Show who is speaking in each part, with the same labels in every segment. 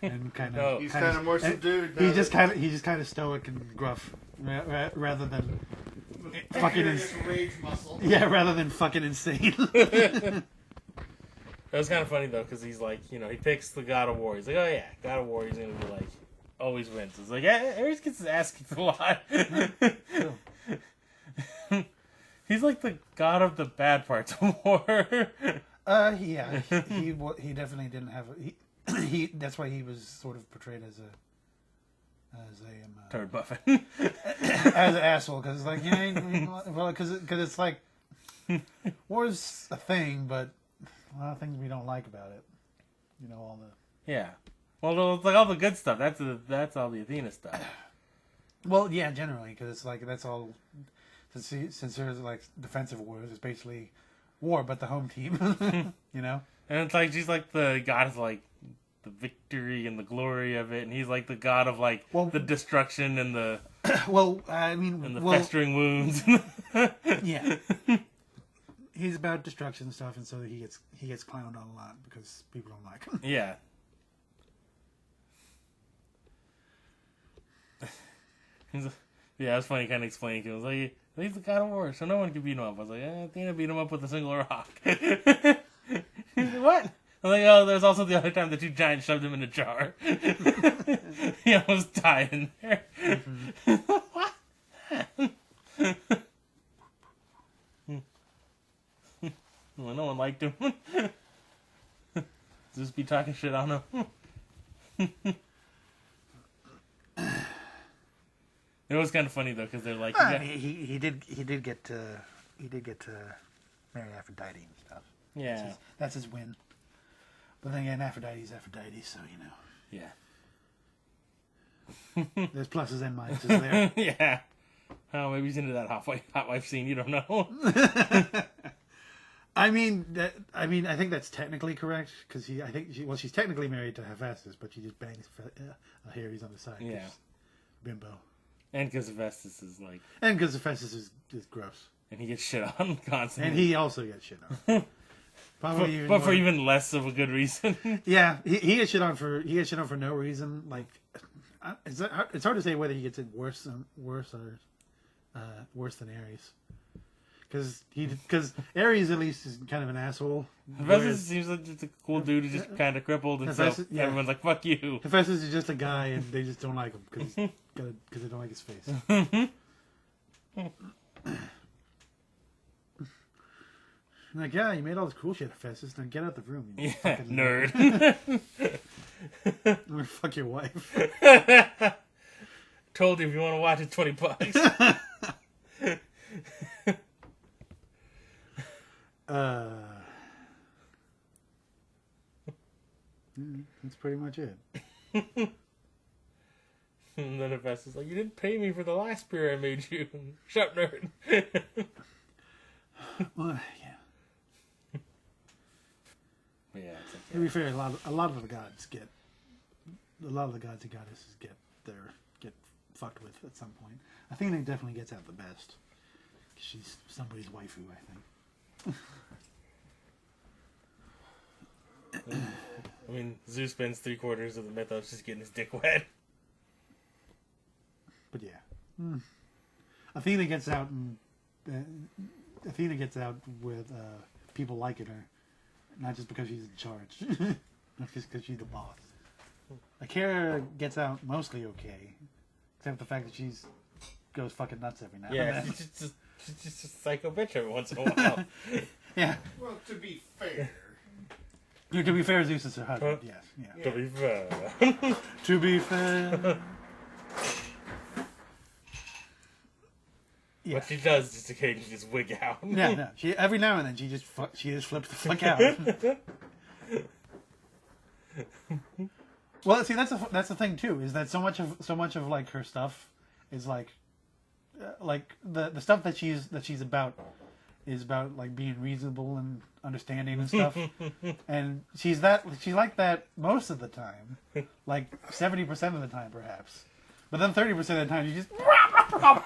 Speaker 1: and kind of.
Speaker 2: No.
Speaker 3: He's kind of more subdued.
Speaker 1: He's just kind of stoic and gruff, rather than fucking
Speaker 3: rage muscle.
Speaker 1: yeah, rather than fucking insane.
Speaker 2: That was kind of funny though, because he's like, he picks the God of War. He's like, oh yeah, God of War. He's gonna be like, always wins. It's like, Ares gets his ass kicked a lot. He's like the god of the bad parts of war.
Speaker 1: Yeah, he definitely didn't have he that's why he was sort of portrayed as a
Speaker 2: Turd buffet.
Speaker 1: as an asshole, because it's like because it's like war's a thing, but a lot of things we don't like about it. All the
Speaker 2: Yeah. Well, it's like all the good stuff. That's all the Athena stuff.
Speaker 1: well, yeah, generally, because it's like that's all. Since there's like defensive wars, it's basically war, but the home team.
Speaker 2: And it's like she's like the god of like the victory and the glory of it, and he's like the god of like the destruction and the festering wounds.
Speaker 1: Yeah. He's about destruction and stuff, and so he gets clowned on a lot because people don't like him.
Speaker 2: Yeah. Yeah, it was funny kind of explaining to him. I was like, he's the god of war, so no one can beat him up. I was like, Athena beat him up with a single rock. He's like, what? I'm like, oh, there's also the other time the two giants shoved him in a jar. He almost died in there. What? Well, no one liked him. Just be talking shit on him. It was kind of funny though, because they're like,
Speaker 1: he did get to marry Aphrodite and stuff.
Speaker 2: Yeah,
Speaker 1: that's his win. But then again, Aphrodite's Aphrodite, so
Speaker 2: Yeah.
Speaker 1: There's pluses and minuses there.
Speaker 2: Yeah. Oh, maybe he's into that hot wife scene. You don't know.
Speaker 1: I think that's technically correct because she's technically married to Hephaestus, but she just bangs Ares on the side.
Speaker 2: Yeah.
Speaker 1: Bimbo.
Speaker 2: And because Hephaestus is like...
Speaker 1: And because Hephaestus is gross.
Speaker 2: And he gets shit on constantly.
Speaker 1: And he also gets shit on. Probably
Speaker 2: for even less of a good reason.
Speaker 1: Yeah, he gets shit on for no reason. Like, it's hard to say whether he gets it worse than Ares. Because Ares at least is kind of an asshole.
Speaker 2: Hephaestus seems like just a cool dude who's just kind of crippled, and so everyone's like, "Fuck you."
Speaker 1: Hephaestus is just a guy, and they just don't like him because they don't like his face. Like, yeah, you made all this cool shit, Hephaestus. Now get out the room, you fucking
Speaker 2: nerd.
Speaker 1: I'm gonna fuck your wife.
Speaker 2: Told you if you want to watch it, $20.
Speaker 1: That's pretty much it.
Speaker 2: And then Hephaestus is like, you didn't pay me for the last spear I made you. Shut up, nerd.
Speaker 1: Well, yeah.
Speaker 2: But yeah, it's like,
Speaker 1: To be fair, a lot of the gods and goddesses get fucked with at some point. Athena definitely gets out the best. She's somebody's waifu, I think.
Speaker 2: I mean, Zeus spends 3/4 of the mythos just getting his dick wet.
Speaker 1: But yeah, Athena gets out with people liking her, not just because she's in charge, not just because she's the boss. Akira gets out mostly okay, except the fact that she's goes fucking nuts every now and then.
Speaker 2: She's just a psycho bitch every once in a while.
Speaker 1: Yeah.
Speaker 3: Well, to be fair.
Speaker 1: To be fair, Zeus is her husband, yes. Yeah.
Speaker 2: To be fair.
Speaker 1: To be fair.
Speaker 2: Yeah. What she does just occasionally just wig out.
Speaker 1: Yeah, no. Every now and then she just flips the fuck out. Well, see, that's the thing too. Is that so much of like her stuff is like the stuff that she's about is about like being reasonable and understanding and stuff. And she's like that most of the time, like 70% of the time perhaps. But then 30% of the time you just.
Speaker 3: All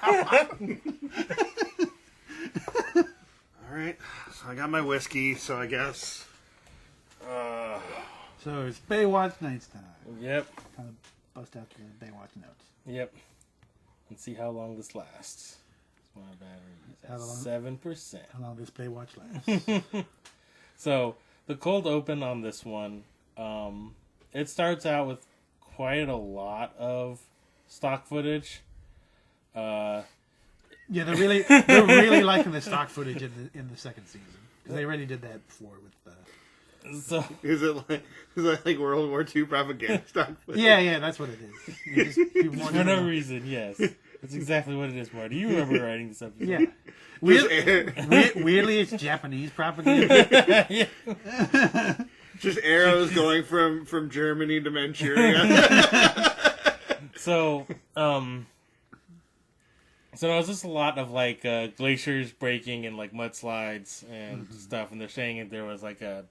Speaker 3: right, so I got my whiskey. So I guess
Speaker 1: So it's Baywatch Nights time.
Speaker 2: Yep.
Speaker 1: Kind of bust out the Baywatch notes.
Speaker 2: Yep. And see how long this lasts. My battery is at 7%.
Speaker 1: How long this Baywatch lasts?
Speaker 2: So the cold open on this one, it starts out with quite a lot of stock footage.
Speaker 1: Yeah, they're really liking the stock footage in the second season because they already did that before with.
Speaker 2: So
Speaker 3: Is it like World War II propaganda stock footage?
Speaker 1: Yeah, that's what it is. You just, people want
Speaker 2: for
Speaker 1: to
Speaker 2: no
Speaker 1: know.
Speaker 2: reason, yes, that's exactly what it is, Marty. You remember writing this episode?
Speaker 1: Yeah. Weirdly, it's Japanese propaganda.
Speaker 2: Yeah.
Speaker 3: Just arrows going from Germany to Manchuria.
Speaker 2: So no, it's just a lot of like glaciers breaking and like mudslides and stuff, and they're saying that there was like a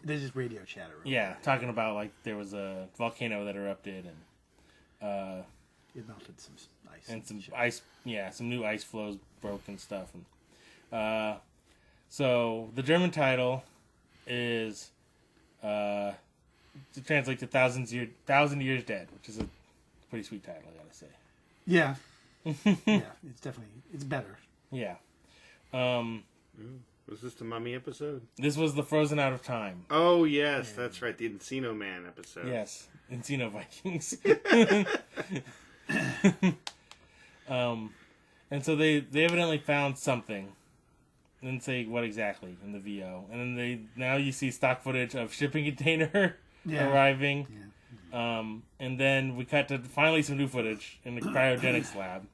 Speaker 1: There's just radio chatter.
Speaker 2: talking about like there was a volcano that erupted and
Speaker 1: It melted some ice.
Speaker 2: and some
Speaker 1: shit.
Speaker 2: ice, some new ice flows broke and stuff. And so the German title is to translate to thousand years dead, which is a pretty sweet title, I gotta say.
Speaker 1: Yeah. Yeah, it's better.
Speaker 2: Yeah.
Speaker 3: Was this the Mummy episode?
Speaker 2: This was the Frozen Out of Time.
Speaker 3: Oh, yes, that's right. The Encino Man episode.
Speaker 2: Yes, Encino Vikings. And so they evidently found something. Didn't say what exactly in the VO. And then now you see stock footage of shipping container arriving.
Speaker 1: Yeah.
Speaker 2: And then we cut to finally some new footage in the cryogenics lab.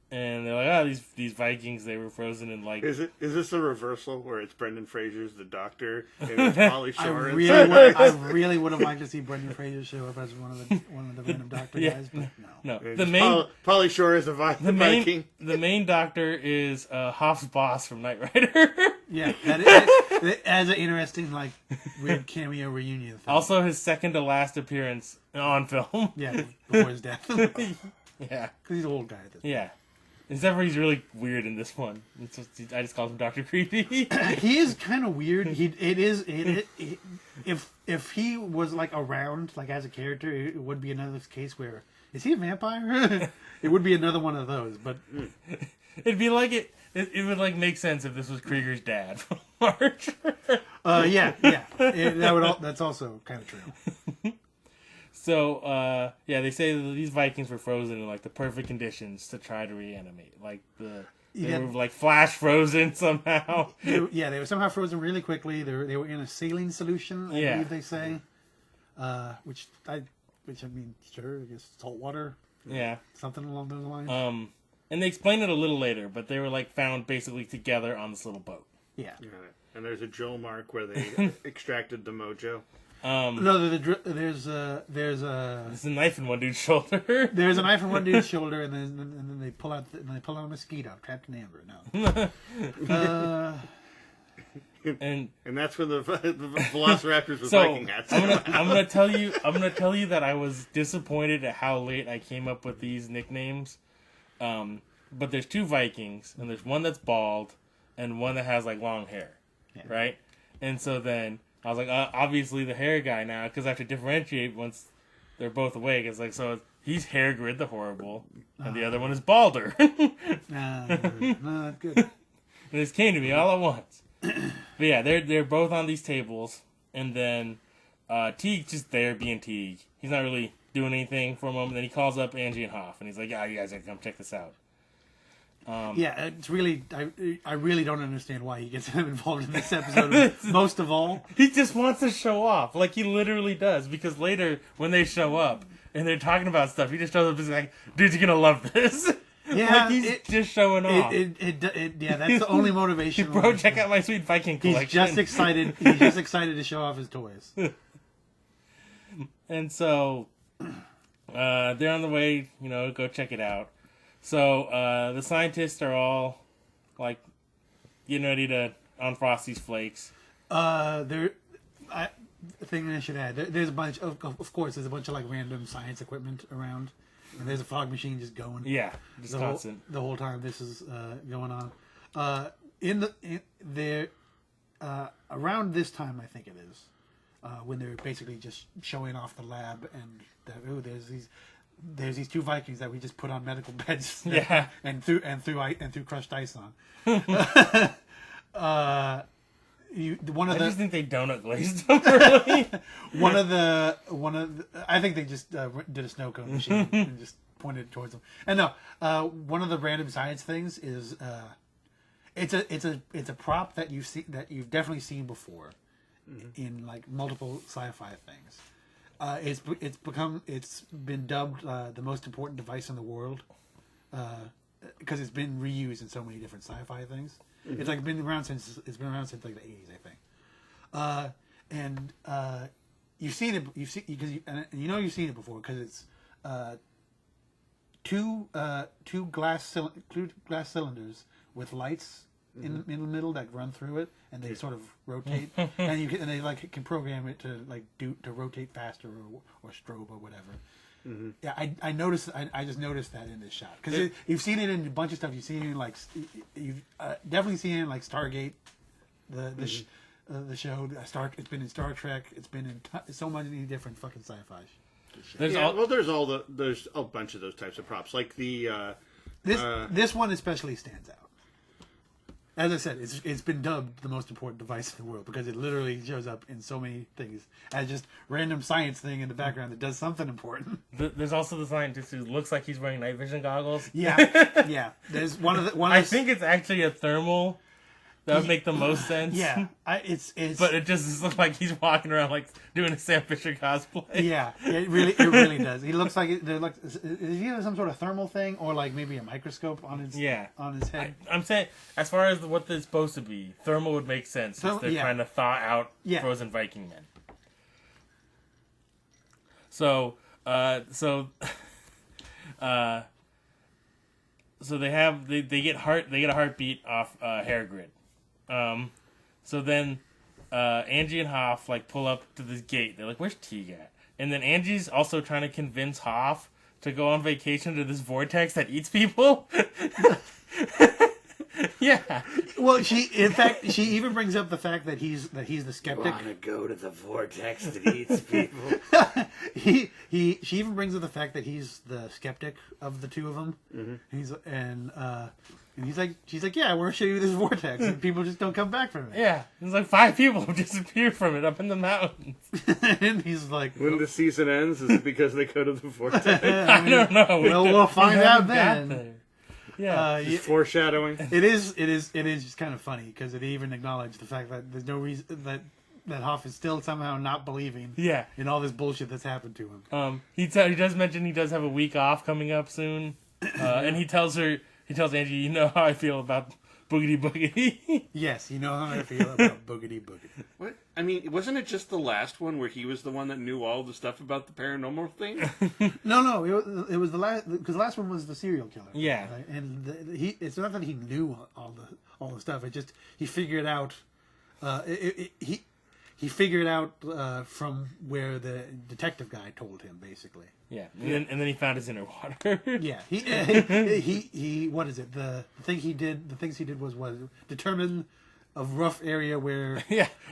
Speaker 2: And they're like, oh, these Vikings, they were frozen in like...
Speaker 3: Is this a reversal where it's Brendan Fraser's the doctor and it's Pauly Shore?
Speaker 1: I really would have liked to see Brendan Fraser show up as one of the random doctor guys, but no.
Speaker 2: No,
Speaker 3: Pauly Shore is the Viking.
Speaker 2: The main doctor is Hoff's boss from Knight Rider.
Speaker 1: Yeah, that is an interesting like weird cameo reunion thing.
Speaker 2: Also, his second to last appearance on film.
Speaker 1: Yeah, before his death.
Speaker 2: Yeah,
Speaker 1: because he's an old guy at this point.
Speaker 2: yeah. Except for he's really weird in this one. I just call him Dr. Creepy.
Speaker 1: He is kind of weird. If he was like around like as a character, it would be another case where is he a vampire? It would be another one of those. But
Speaker 2: It'd be like it would like make sense if this was Krieger's dad from March.
Speaker 1: yeah. That's also kind of true.
Speaker 2: So, they say that these Vikings were frozen in like the perfect conditions to try to reanimate. Like they were like flash frozen somehow.
Speaker 1: They were somehow frozen really quickly. They were in a saline solution, I believe they say. Which I mean, sure, I guess salt water.
Speaker 2: Yeah.
Speaker 1: Something along those lines.
Speaker 2: And they explain it a little later, but they were like found basically together on this little boat.
Speaker 1: Yeah.
Speaker 3: And there's a Joel mark where they extracted the mojo.
Speaker 1: No, there's a
Speaker 2: There's a knife in one dude's shoulder.
Speaker 1: There's a knife in one dude's shoulder, and then they pull out a mosquito trapped in amber. No.
Speaker 2: And
Speaker 3: that's where the Velociraptors with
Speaker 2: so
Speaker 3: Viking hats.
Speaker 2: I'm gonna tell you that I was disappointed at how late I came up with these nicknames. But there's two Vikings, and there's one that's bald, and one that has like long hair, right? And so then I was like, obviously the hair guy now, because I have to differentiate once they're both awake. It's like, so he's Hairgrid the Horrible, and the other one is Balder.
Speaker 1: Not good.
Speaker 2: And this came to me all at once. But yeah, they're both on these tables, and then Teague's just there being Teague. He's not really doing anything for a moment. Then he calls up Angie and Hoff, and he's like, you guys gotta come check this out.
Speaker 1: It's really, I really don't understand why he gets involved in this episode. Most of all,
Speaker 2: he just wants to show off, like he literally does. Because later, when they show up and they're talking about stuff, he just shows up and is like, "Dude, you're gonna love this."
Speaker 1: Yeah,
Speaker 2: like he's just showing off.
Speaker 1: That's the only motivation.
Speaker 2: Bro, check out my sweet Viking collection.
Speaker 1: He's just excited. He's just excited to show off his toys.
Speaker 2: And so they're on the way, go check it out. So the scientists are all like getting ready to unfrost these flakes.
Speaker 1: Thing I should add, there's a bunch of course, there's a bunch of like random science equipment around, and there's a fog machine just going.
Speaker 2: Yeah, just constant.
Speaker 1: The whole time this is going on. Around this time, I think it is. when they're basically just showing off the lab and that there's these two Vikings that we just put on medical beds and threw crushed ice on. I
Speaker 2: just think they donut glazed them. Really.
Speaker 1: I think they just did a snow cone machine and just pointed towards them. And no, one of the random science things is it's a prop that you've definitely seen before in like multiple sci-fi things. It's been dubbed the most important device in the world because it's been reused in so many different sci-fi things. Mm-hmm. It's been around since like the 80s, I think. You've seen it. You've seen you've seen it before because it's two glass cylinders with lights in the middle that run through it, and they sort of rotate, and they can program it to rotate faster or strobe or whatever. Mm-hmm. Yeah, I noticed. I just noticed that in this shot because you've seen it in a bunch of stuff. You've seen it in you've definitely seen it in Stargate, the show. It's been in Star Trek. It's been in so many different fucking sci-fi.
Speaker 3: There's a bunch of those types of props. Like
Speaker 1: this one especially stands out. As I said, it's been dubbed the most important device in the world because it literally shows up in so many things as just random science thing in the background that does something important.
Speaker 2: There's also the scientist who looks like he's wearing night vision goggles.
Speaker 1: Yeah. There's
Speaker 2: I think it's actually a thermal. That would make the most sense.
Speaker 1: Yeah,
Speaker 2: but it just looks like he's walking around like doing a Sam Fisher cosplay.
Speaker 1: Yeah, it really does. He looks like is he some sort of thermal thing or like maybe a microscope on his head.
Speaker 2: I'm saying as far as what it's supposed to be, thermal would make sense since they're trying to thaw out frozen Viking men. So they get a heartbeat off Hairgrid. So then Angie and Hoff pull up to this gate. They're like, "Where's Teague at?" And then Angie's also trying to convince Hoff to go on vacation to this vortex that eats people. Yeah.
Speaker 1: Well, she even brings up the fact that he's the skeptic.
Speaker 3: Want to go to the vortex that eats people?
Speaker 1: She even brings up the fact that he's the skeptic of the two of them. Mm-hmm. She's like, yeah, we're showing you this vortex, and people just don't come back from it.
Speaker 2: Yeah, there's 5 people who disappear from it up in the mountains.
Speaker 1: And he's like,
Speaker 3: when the season ends, is it because they go to the vortex?
Speaker 2: I don't know.
Speaker 1: We'll find out then.
Speaker 2: Yeah,
Speaker 3: foreshadowing.
Speaker 1: It is just kind of funny because it even acknowledged the fact that there's no reason that Hoff is still somehow not believing. In all this bullshit that's happened to him.
Speaker 2: He does mention he does have a week off coming up soon, and he tells Angie, "You know how I feel about boogity boogity."
Speaker 1: Yes, you know how I feel about boogity boogity.
Speaker 3: What? I mean, wasn't it just the last one where he was the one that knew all the stuff about the paranormal thing?
Speaker 1: No, it was the last, because the last one was the serial killer.
Speaker 2: Yeah,
Speaker 1: right? And it's not that he knew all the stuff. It just he figured out. He figured out from where the detective guy told him, basically.
Speaker 2: Yeah, and then he found his inner water.
Speaker 1: Yeah, he what is it? The things he did was determine a rough area where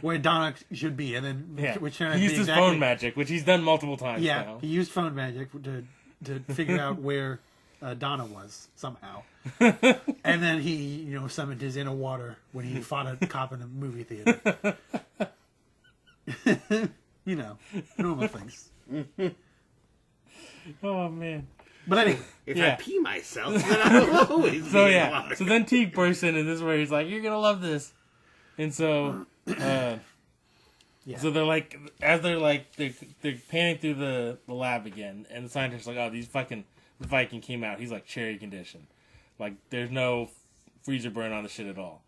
Speaker 1: Donna should be, and then which turned out
Speaker 2: he used his phone magic, which he's done multiple times.
Speaker 1: Yeah,
Speaker 2: now.
Speaker 1: He used phone magic to figure out where Donna was somehow, and then he summoned his inner water when he fought a cop in a movie theater. Normal things.
Speaker 2: Oh man!
Speaker 1: But anyway,
Speaker 3: if I pee myself, then I will always.
Speaker 2: So water. So then Teague bursts in, and this is where he's like, "You're gonna love this," and so, so they're like, as they're panning through the lab again, and the scientist's like, "Oh, the Viking came out. He's like cherry condition, there's no freezer burn on the shit at all."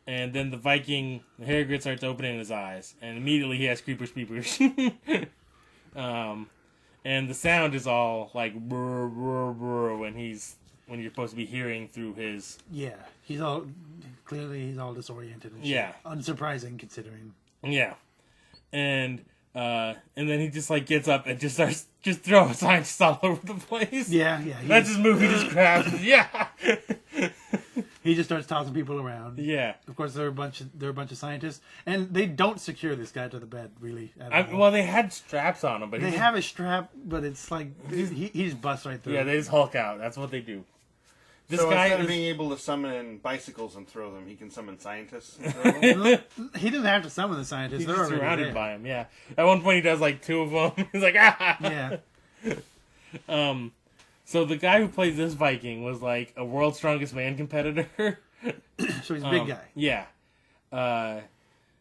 Speaker 2: And then the Hairgrid starts opening his eyes, and immediately he has creepers peepers. And the sound is all like brr, brr, brr, when you're supposed to be hearing through his.
Speaker 1: Yeah, he's all disoriented and shit. Unsurprising considering.
Speaker 2: Yeah, and then he just gets up and just starts throwing scientists all over the place.
Speaker 1: Yeah.
Speaker 2: That's his movie just crashes. Yeah.
Speaker 1: He just starts tossing people around.
Speaker 2: Yeah.
Speaker 1: Of course, there are a bunch of scientists, and they don't secure this guy to the bed really. At all.
Speaker 2: Well, they had straps on him, but
Speaker 1: they have a strap, but it's like he just busts right through.
Speaker 2: Yeah, they just Hulk out. That's what they do. This
Speaker 4: so
Speaker 2: guy
Speaker 4: instead of being able to summon bicycles and throw them, he can summon scientists and throw them?
Speaker 1: He doesn't have to summon the scientists.
Speaker 2: He's
Speaker 1: They're
Speaker 2: just
Speaker 1: already
Speaker 2: surrounded
Speaker 1: there.
Speaker 2: by him. Yeah. At one point, he does like 2 of them. He's like, ah.
Speaker 1: Yeah.
Speaker 2: So the guy who plays this Viking was like a World's Strongest Man competitor.
Speaker 1: So he's a big guy.
Speaker 2: Yeah.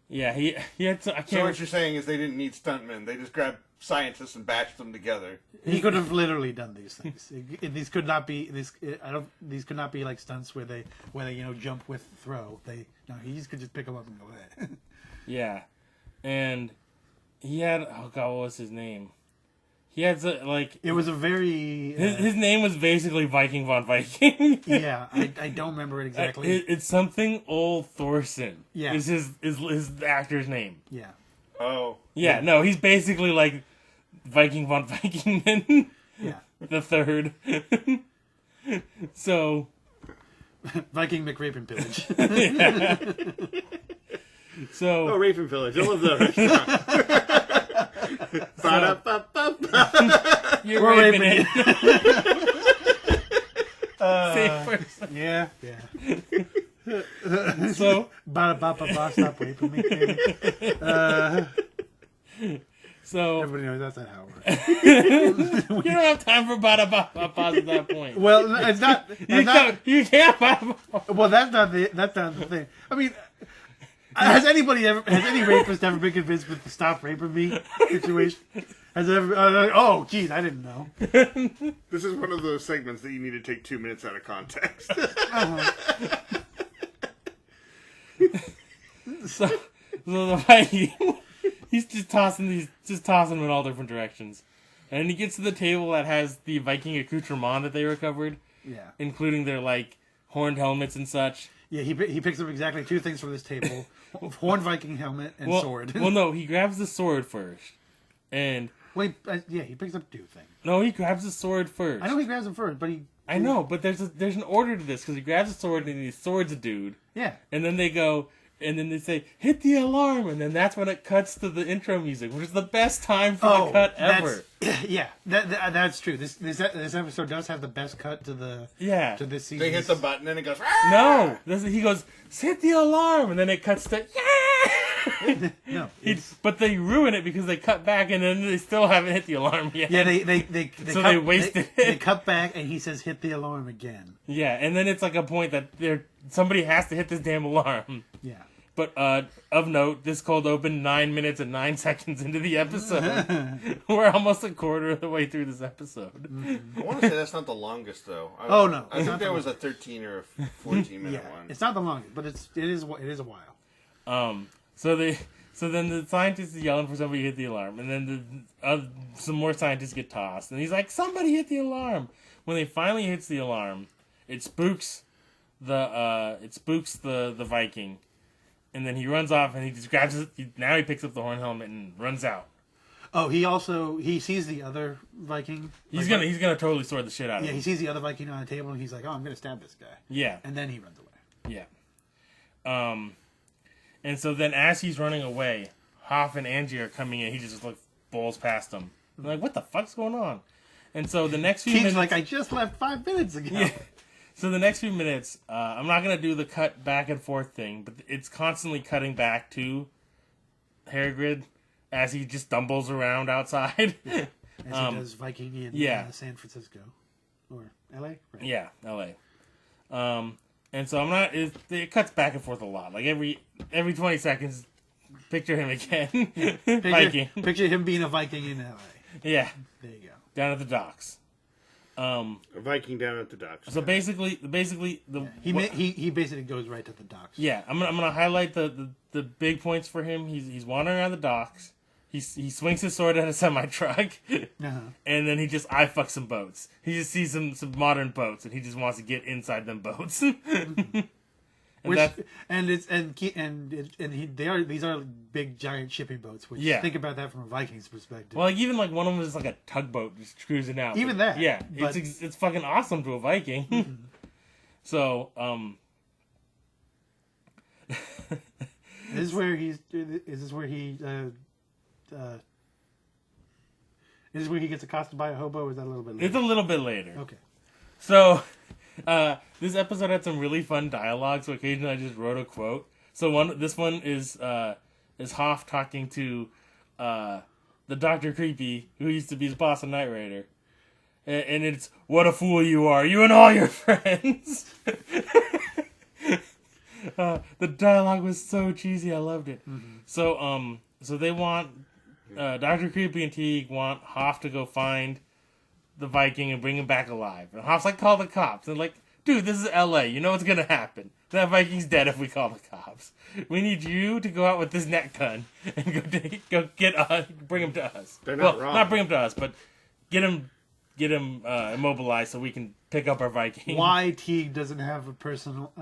Speaker 2: Yeah. He had. I can't.
Speaker 4: So what you're saying is they didn't need stuntmen. They just grabbed scientists and bashed them together.
Speaker 1: He could have literally done these things. These could not be These could not be like stunts where they jump with throw. He just could just pick them up and go ahead.
Speaker 2: Yeah, and he had. Oh God, what was his name? He had like.
Speaker 1: It was a very.
Speaker 2: His name was basically Viking von Viking.
Speaker 1: Yeah, I don't remember it exactly.
Speaker 2: It's something old Thorson.
Speaker 1: Yeah,
Speaker 2: is his actor's name.
Speaker 1: Yeah.
Speaker 4: Oh.
Speaker 2: Yeah, no, he's basically like Viking von Vikingman.
Speaker 1: Yeah.
Speaker 2: The third. So.
Speaker 1: Viking McRape and Pillage.
Speaker 2: Yeah. So.
Speaker 3: Oh, Rape and Village. I love that restaurant.
Speaker 2: You're raping it. Safe person.
Speaker 1: Yeah.
Speaker 2: So.
Speaker 1: Ba-da-ba-ba-ba, stop raping me, baby.
Speaker 2: So.
Speaker 1: Everybody knows that's not how it works.
Speaker 2: You don't have time for ba-da-ba-ba-ba at that point.
Speaker 1: Well, it's not.
Speaker 2: You can't ba-da-ba-ba.
Speaker 1: Well, that's not the thing. I mean, has any rapist ever been convinced with the "stop raping me" situation? Has it ever? Oh, geez, I didn't know.
Speaker 3: This is one of those segments that you need to take 2 minutes out of context.
Speaker 2: So the Viking, he's just tossing them in all different directions, and he gets to the table that has the Viking accoutrement that they recovered.
Speaker 1: Yeah,
Speaker 2: including their like horned helmets and such.
Speaker 1: Yeah, he picks up exactly 2 things from this table: horned Viking helmet and sword.
Speaker 2: Well, no, he grabs the sword first, and
Speaker 1: wait, he picks up 2 things.
Speaker 2: No, he grabs the sword first.
Speaker 1: I know he grabs them first, but
Speaker 2: I know, but there's an order to this because he grabs the sword and he swords a dude.
Speaker 1: Yeah,
Speaker 2: and then they go. And then they say, hit the alarm, and then that's when it cuts to the intro music, which is the best time for the cut ever.
Speaker 1: Yeah, that's true. This episode does have the best cut to this season.
Speaker 4: They hit the button and it goes,
Speaker 2: no! He goes, hit the alarm, and then it cuts to, yeah!
Speaker 1: No.
Speaker 2: But they ruin it because they cut back, and then they still haven't hit the alarm yet.
Speaker 1: Yeah, they
Speaker 2: wasted it.
Speaker 1: They cut back, and he says, hit the alarm again.
Speaker 2: Yeah, and then it's like a point that somebody has to hit this damn alarm.
Speaker 1: Yeah.
Speaker 2: But of note, this cold opened 9 minutes and 9 seconds into the episode. We're almost a quarter of the way through this episode.
Speaker 4: I want to say that's not the longest though.
Speaker 1: No,
Speaker 4: I think there was a 13 or a 14 minute one.
Speaker 1: It's not the longest, but it is a while.
Speaker 2: So then the scientist is yelling for somebody to hit the alarm, and then some more scientists get tossed, and he's like, "Somebody hit the alarm!" When they finally hits the alarm, it spooks the Viking. And then he runs off, and he just grabs it. Now he picks up the horn helmet and runs out.
Speaker 1: Oh, he sees the other Viking.
Speaker 2: He's gonna totally sword the shit out of him.
Speaker 1: Yeah, he sees the other Viking on the table, and he's like, "Oh, I'm gonna stab this guy."
Speaker 2: Yeah,
Speaker 1: and then he runs away.
Speaker 2: Yeah. And so then as he's running away, Hoff and Angie are coming in. He just bowls past them. I'm like, what the fuck's going on? And so the next few minutes,
Speaker 1: like, I just left 5 minutes ago.
Speaker 2: Yeah. So the next few minutes, I'm not going to do the cut back and forth thing, but it's constantly cutting back to Hairgrid as he just stumbles around outside.
Speaker 1: Yeah. As he does Viking in San Francisco. Or L.A.? Right.
Speaker 2: Yeah, L.A. And so it cuts back and forth a lot. Like every 20 seconds, picture him again. Viking.
Speaker 1: Picture him being a Viking in L.A.
Speaker 2: Yeah.
Speaker 1: There you go.
Speaker 2: Down at the docks.
Speaker 3: A Viking down at the docks.
Speaker 2: So basically,
Speaker 1: he basically goes right to the docks.
Speaker 2: Yeah, I'm gonna highlight the big points for him. He's wandering around the docks. He swings his sword at a semi truck, and then he just eye fucks some boats. He just sees some modern boats, and he just wants to get inside them boats.
Speaker 1: These are big giant shipping boats. Which think about that from a Viking's perspective.
Speaker 2: Well, even one of them is like a tugboat just cruising out.
Speaker 1: Even that,
Speaker 2: yeah, it's fucking awesome to a Viking. So
Speaker 1: Is this where he's? Is this where he? Is this where he gets accosted by a hobo? Or is that a little bit later?
Speaker 2: It's a little bit later.
Speaker 1: Okay.
Speaker 2: So, this episode had some really fun dialogue. So occasionally I just wrote a quote. So this one is Hoff talking to the Dr. Creepy, who used to be his boss on Knight Rider, and it's, "What a fool you are, you and all your friends." The dialogue was so cheesy. I loved it. Mm-hmm. So they want Dr. Creepy and Teague want Hoff to go find the Viking and bring him back alive. And Hoff's like, "Call the cops." And like, "Dude, this is LA. You know what's gonna happen. That Viking's dead if we call the cops. We need you to go out with this net gun and bring him to us.
Speaker 3: They're not wrong.
Speaker 2: Not bring him to us, but get him immobilized so we can pick up our Viking."
Speaker 1: Why Teague doesn't have a personal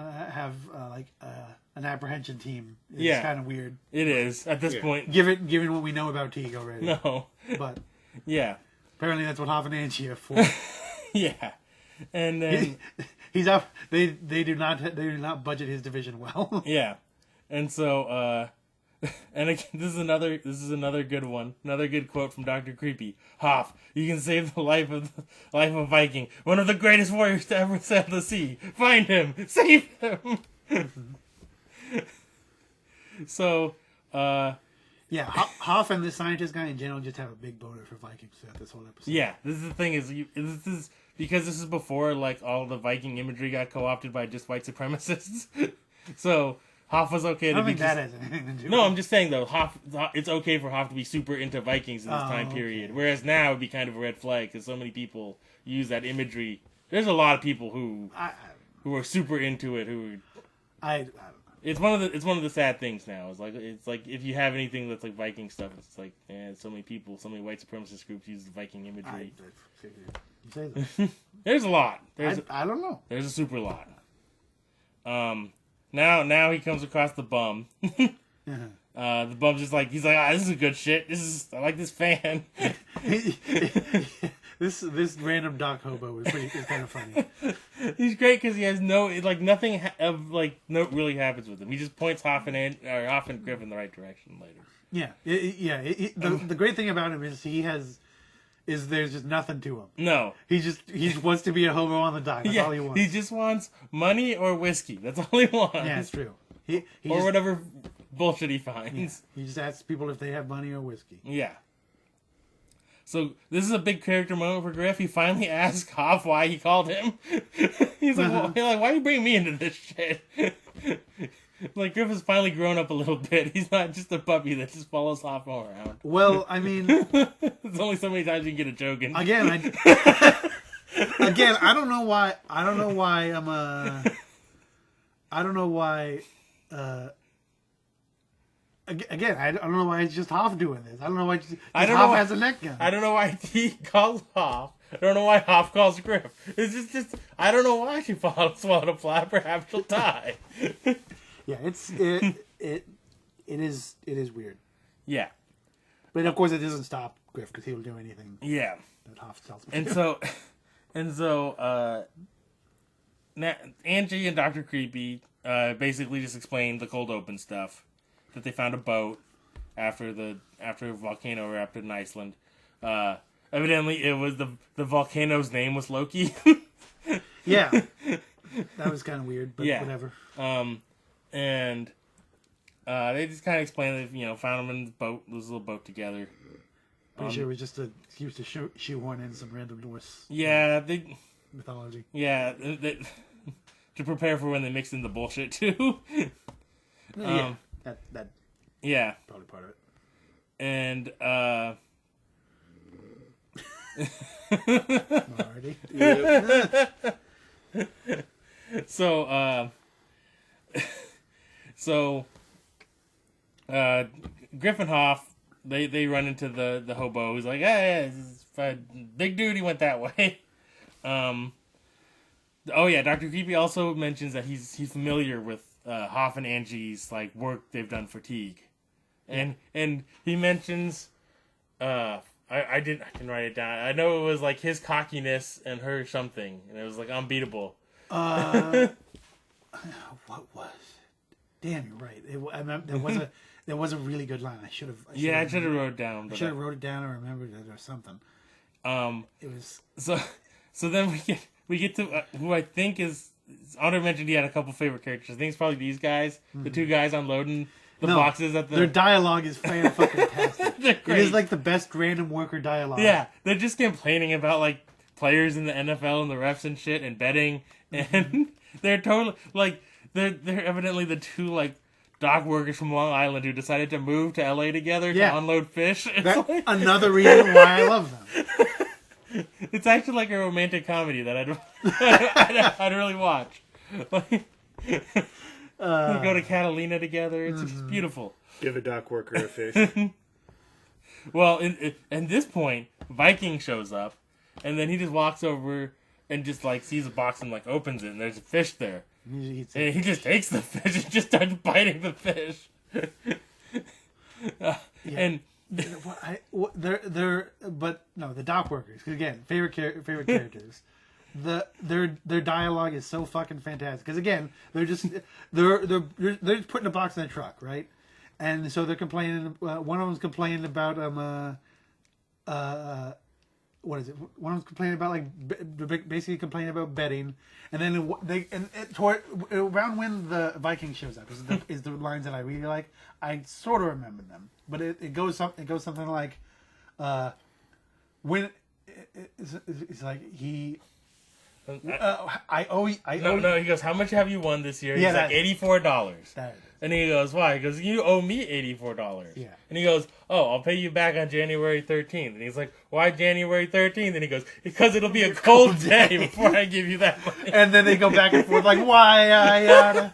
Speaker 1: an apprehension team is kind of weird.
Speaker 2: It is at this point.
Speaker 1: Given what we know about Teague already.
Speaker 2: No,
Speaker 1: but
Speaker 2: yeah,
Speaker 1: apparently that's what Hoff and Angie are for.
Speaker 2: Yeah, and then
Speaker 1: he's up. They do not budget his division well.
Speaker 2: Yeah, and so and again, this is another good one. Another good quote from Dr. Creepy. "Hoff, you can save the life of a Viking, one of the greatest warriors to ever sail the sea. Find him, save him." So,
Speaker 1: yeah, Hoff and the scientist guy in general just have a big boner for Vikings throughout this whole episode.
Speaker 2: yeah, this is the thing because this is before like all the Viking imagery got co-opted by just white supremacists. So Hoff was okay to
Speaker 1: I don't
Speaker 2: be
Speaker 1: think that has anything to do with
Speaker 2: No,
Speaker 1: it.
Speaker 2: I'm just saying though, it's okay for Hoff to be super into Vikings in this time period. Whereas now it'd be kind of a red flag because so many people use that imagery. There's a lot of people who are super into it.
Speaker 1: I don't know.
Speaker 2: It's one of the sad things now. It's like if you have anything that's like Viking stuff, it's like so many white supremacist groups use the Viking imagery.
Speaker 1: You say that.
Speaker 2: There's a lot.
Speaker 1: I don't know.
Speaker 2: There's a super lot. Now he comes across the bum. The bum's just like, he's like, "This is a good shit. I like this fan."
Speaker 1: This random dock hobo is kind of funny.
Speaker 2: He's great because he has nothing really happens with him. He just points Hoff and Griff in the right direction later.
Speaker 1: Yeah, the great thing about him is there's just nothing to him.
Speaker 2: No,
Speaker 1: he wants to be a hobo on the dock. That's all he wants.
Speaker 2: He just wants money or whiskey. That's all he wants.
Speaker 1: Yeah, it's true.
Speaker 2: Whatever bullshit he finds.
Speaker 1: Yeah, he just asks people if they have money or whiskey.
Speaker 2: Yeah. So this is a big character moment for Griff. He finally asks Hoff why he called him. He's like, "Why are you bringing me into this shit?" Like, Griff has finally grown up a little bit. He's not just a puppy that just follows Hoff all around.
Speaker 1: Well, I mean,
Speaker 2: there's only so many times you can get a joke in.
Speaker 1: Again, I don't know why. I don't know why it's just Hoff doing this. I don't know why Hoff has a neck gun.
Speaker 2: I don't know why he calls Hoff. I don't know why Hoff calls Griff. It's just I don't know why she swallowed a fly. Perhaps she'll die.
Speaker 1: Yeah, it is weird.
Speaker 2: Yeah,
Speaker 1: but of course it doesn't stop Griff because he'll do anything.
Speaker 2: Yeah,
Speaker 1: that Hoff tells him.
Speaker 2: And so, Angie and Dr. Creepy basically just explained the cold open stuff. That they found a boat after a volcano erupted in Iceland. Evidently, it was the volcano's name was Loki.
Speaker 1: Yeah, that was kind of weird, but whatever.
Speaker 2: And they just kind of explained that found them in the boat, this little boat together.
Speaker 1: Pretty sure it was just an excuse to shoehorn in some random Norse. Mythology.
Speaker 2: Yeah, to prepare for when they mixed in the bullshit too.
Speaker 1: That
Speaker 2: yeah,
Speaker 1: probably part of it.
Speaker 2: And
Speaker 1: Already.
Speaker 2: So Griff and Hoff they run into the hobo. He's like, "Hey, this is fun. Big dude, he went that way." Oh yeah, Dr. Creepy also mentions that he's familiar with Hoff and Angie's work they've done for Teague, and he mentions I didn't write it down. I know it was his cockiness and her something, and it was unbeatable.
Speaker 1: What was it? Damn, you're right. I remember, there was a really good line. I should have.
Speaker 2: I should have wrote it down.
Speaker 1: I should have wrote it down or remembered it or something. It was
Speaker 2: so then we get to who I think is. Andre mentioned he had a couple favorite characters. I think it's probably these guys, the two guys unloading the boxes at the.
Speaker 1: Their dialogue is fan-fucking-tastic. It is like the best random worker dialogue.
Speaker 2: Yeah, they're just complaining about like players in the NFL and the refs and shit and betting, and they're totally like they're evidently the two like dock workers from Long Island who decided to move to LA together to unload fish.
Speaker 1: That's another reason why I love them.
Speaker 2: It's actually like a romantic comedy that I'd really watch. Like, go to Catalina together. It's just beautiful.
Speaker 4: Give a dock worker a fish.
Speaker 2: Well, at this point, Viking shows up, and then he just walks over and just like sees a box and like opens it, and there's a fish there. And he just takes the fish and just starts biting the fish. And
Speaker 1: but no, the dock workers. 'Cause again, favorite characters. Their dialogue is so fucking fantastic. Because again, they're just putting a box in a truck, right? And so they're complaining. One of them's complaining about what is it? One of them's complaining about like basically complaining about betting, and then around when the Viking shows up is the lines that I really like. I sort of remember them, but it goes something like, when it's like he. I owe.
Speaker 2: No. He goes, "How much have you won this year?" He's like $84. And he goes, "Why?" He goes, "You owe me $84."
Speaker 1: Yeah.
Speaker 2: And he goes, "Oh, I'll pay you back on January 13th." And he's like, "Why January 13th?" And he goes, "Because it'll be a cold day before I give you that money."
Speaker 1: And then they go back and forth like, "Why?"
Speaker 2: Yeah.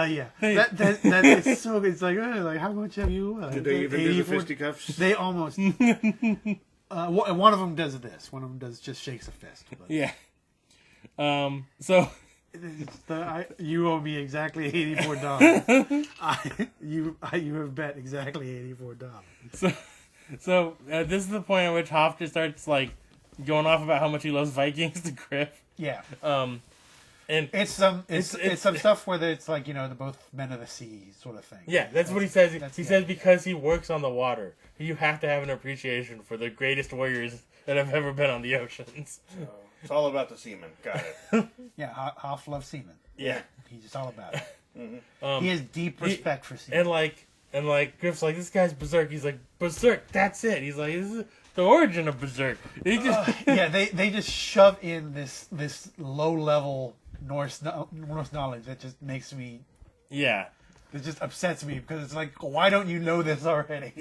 Speaker 1: Yeah. That is so good. It's like how much have you?
Speaker 4: Did they even do the fisticuffs?
Speaker 1: They almost. One of them does this. One of them just shakes a fist. But.
Speaker 2: Yeah. So
Speaker 1: you owe me exactly $84. You have bet exactly $84.
Speaker 2: So this is the point at which Hoff just starts like going off about how much he loves Vikings to Griff.
Speaker 1: Yeah.
Speaker 2: And
Speaker 1: it's some stuff where it's like they're both men of the sea sort of thing.
Speaker 2: Yeah, that's what he says. He says because he works on the water, you have to have an appreciation for the greatest warriors that have ever been on the oceans.
Speaker 4: So, it's all about the seamen. Got it.
Speaker 1: Yeah, Hoff loves seamen.
Speaker 2: Yeah,
Speaker 1: he's just all about it.
Speaker 2: Mm-hmm.
Speaker 1: He has deep respect for seamen.
Speaker 2: And like Griff's like, this guy's berserk. He's like, berserk. That's it. He's like, this is the origin of berserk. He just
Speaker 1: they just shove in this low level Norse knowledge that just makes me.
Speaker 2: Yeah.
Speaker 1: It just upsets me because it's like, why don't you know this already?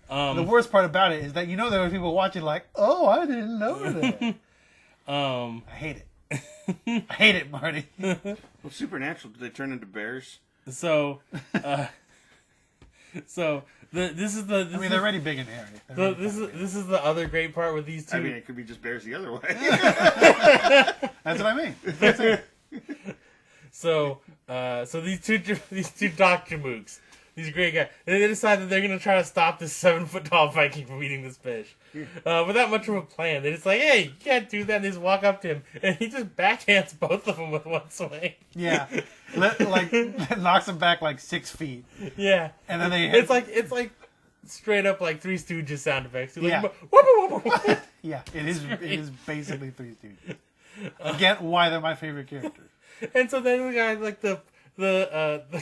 Speaker 1: The worst part about it is that there are people watching like, oh, I didn't know that. I hate it. I hate it, Marty.
Speaker 3: Well, Supernatural, did they turn into bears?
Speaker 2: So, this is the.
Speaker 1: They're already big and hairy.
Speaker 2: This is the other great part with these two.
Speaker 3: I mean, it could be just bears the other way.
Speaker 1: That's what I mean.
Speaker 2: So these two Doc Jamooks, these great guys, they decide that they're gonna try to stop this 7-foot-tall Viking from eating this fish, without much of a plan. They're just like, "Hey, you can't do that." And they just walk up to him, and he just backhands both of them with one swing.
Speaker 1: Yeah, knocks them back like 6 feet.
Speaker 2: Yeah,
Speaker 1: and then they.
Speaker 2: It's like straight up like Three Stooges sound effects.
Speaker 1: Yeah.
Speaker 2: Like,
Speaker 1: yeah, it is basically Three Stooges. Again, why they're my favorite characters.
Speaker 2: And so then the guy, like the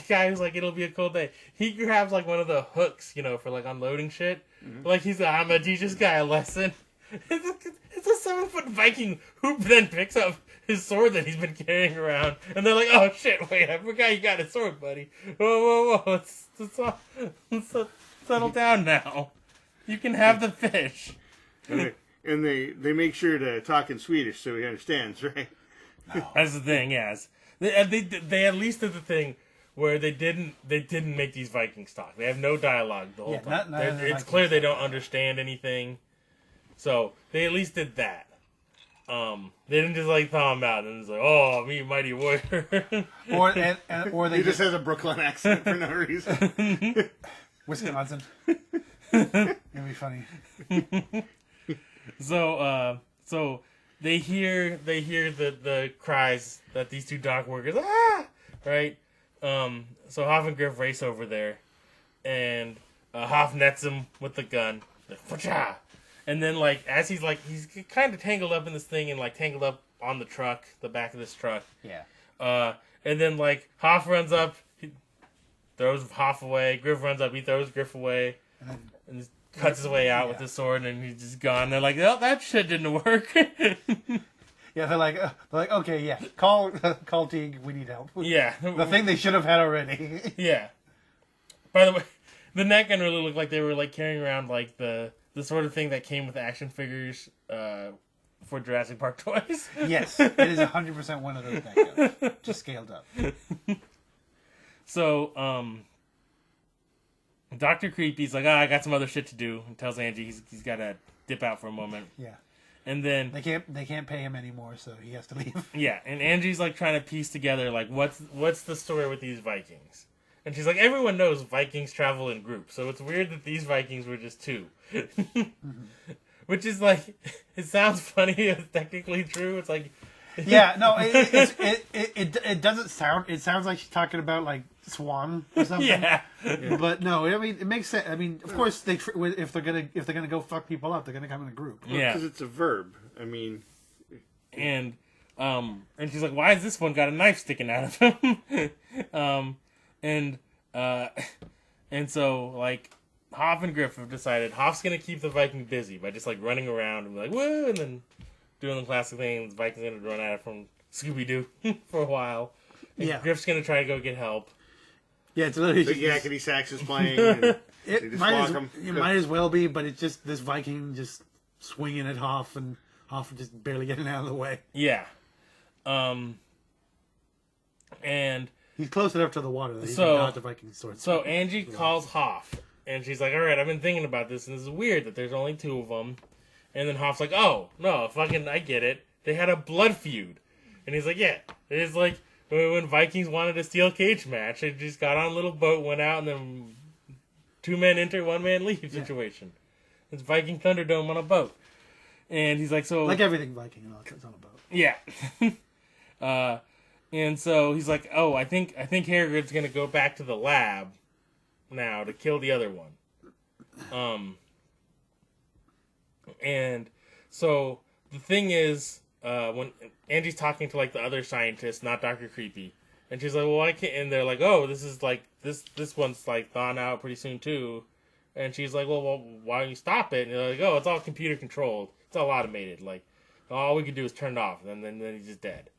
Speaker 2: guy who's like, it'll be a cold day. He grabs like one of the hooks, for like unloading shit. Mm-hmm. Like he's like, I'm gonna teach this guy a lesson. It's a 7-foot Viking who then picks up his sword that he's been carrying around, and they're like, oh shit, wait, I forgot you got a sword, buddy. Whoa, let's settle down now. You can have the fish.
Speaker 3: And they make sure to talk in Swedish so he understands, right?
Speaker 2: No. That's the thing, yes. They at least did the thing where they didn't make these Vikings talk. They have no dialogue the whole time. It's clear they don't understand anything. So they at least did that. They didn't just like thaw him out and it's like, oh, me mighty warrior.
Speaker 1: or they
Speaker 3: he just has a Brooklyn accent for no reason.
Speaker 1: Wisconsin. It'd be funny.
Speaker 2: So they hear the cries that these two dock workers right? So Hoff and Griff race over there, and Hoff nets him with the gun. Like, and then, like, as he's kind of tangled up in this thing and, like, tangled up on the truck, the back of this truck.
Speaker 1: Yeah.
Speaker 2: And then, like, Hoff runs up, he throws Hoff away. Griff runs up, he throws Griff away, and just cuts his way out with his sword, and he's just gone. They're like, oh, that shit didn't work.
Speaker 1: Yeah, they're like, okay, yeah, call Teague, we need help.
Speaker 2: Yeah.
Speaker 1: The thing they should have had already.
Speaker 2: Yeah. By the way, the neck gun really looked like they were, like, carrying around, like, the sort of thing that came with action figures for Jurassic Park toys.
Speaker 1: Yes, it is 100% one of those neck guns, just scaled up.
Speaker 2: So, Dr. Creepy's like, I got some other shit to do, and tells Angie he's got to dip out for a moment.
Speaker 1: Yeah.
Speaker 2: And then
Speaker 1: they can't pay him anymore, so he has to leave.
Speaker 2: Yeah, and Angie's like trying to piece together like what's the story with these Vikings. And she's like, everyone knows Vikings travel in groups, so it's weird that these Vikings were just two. Which is like, it sounds funny, it's technically true. It's like,
Speaker 1: yeah, no, it doesn't sound. It sounds like she's talking about like Swan or something.
Speaker 2: Yeah.
Speaker 1: But no, I mean it makes sense. I mean, of course, if they're gonna go fuck people up, they're gonna come in a group.
Speaker 3: Well,
Speaker 2: Yeah,
Speaker 3: because it's a verb. I mean,
Speaker 2: and she's like, why has this one got a knife sticking out of him? And so like Hoff and Griff have decided Hoff's gonna keep the Viking busy by just like running around and be like woo, and then doing the classic thing. The Viking's gonna run at it from Scooby-Doo for a while. And
Speaker 1: Yeah.
Speaker 2: Griff's gonna try to go get help.
Speaker 1: Yeah, it's literally
Speaker 3: Big
Speaker 1: just,
Speaker 3: Yakety Sax is playing. And they
Speaker 1: it
Speaker 3: just
Speaker 1: might
Speaker 3: walk
Speaker 1: as,
Speaker 3: 'em.
Speaker 1: it might as well be, but it's just this Viking just swinging at Hoff, and Hoff just barely getting out of the way.
Speaker 2: Yeah. And
Speaker 1: He's close enough to the water that he
Speaker 2: So-
Speaker 1: can dodge the Viking sword.
Speaker 2: so Angie calls Hoff, and she's like, all right, I've been thinking about this, and this is weird that there's only two of them. And then Hoff's like, oh, no, fucking, I get it. They had a blood feud. And he's like, yeah. It's like when Vikings wanted to steal cage match, they just got on a little boat, went out, and then 2 men enter, 1 man leave situation. It's Viking Thunderdome on a boat. And he's like, so...
Speaker 1: like everything Viking and all, it's on a boat.
Speaker 2: Yeah. And so he's like, oh, I think Hairgrid's going to go back to the lab now to kill the other one. And so the thing is, when Angie's talking to like the other scientists, not Dr. Creepy, and she's like, well, I can't, and they're like, oh, this is like, this one's like thawing out pretty soon too. And she's like, well, why don't you stop it? And they're like, oh, it's all computer controlled. It's all automated. Like, all we could do is turn it off, and then he's just dead.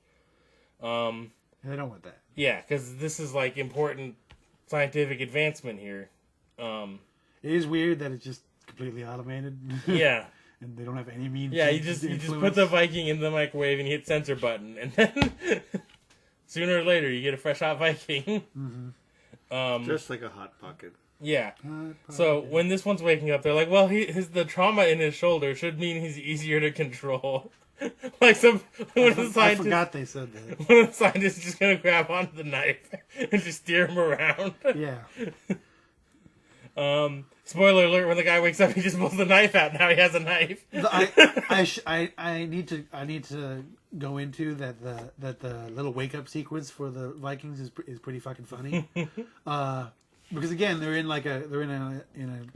Speaker 1: They don't want that.
Speaker 2: Yeah, because this is like important scientific advancement here.
Speaker 1: It is weird that it's just completely automated.
Speaker 2: Yeah.
Speaker 1: And they don't have any means.
Speaker 2: Yeah,
Speaker 1: to
Speaker 2: you just
Speaker 1: influence.
Speaker 2: put the Viking in the microwave and you hit censor button, and then sooner or later you get a fresh hot Viking.
Speaker 3: just like a hot pocket.
Speaker 2: Yeah. So when this one's waking up, they're like, "Well, the trauma in his shoulder should mean he's easier to control." Like one of the
Speaker 1: I
Speaker 2: scientists.
Speaker 1: forgot they said that.
Speaker 2: One of the scientists is just gonna grab onto the knife and just steer him around.
Speaker 1: Yeah.
Speaker 2: Spoiler alert: when the guy wakes up, he just pulls the knife out. Now he has a knife.
Speaker 1: I need to go into that the little wake up sequence for the Vikings is pretty fucking funny. Because again, they're in a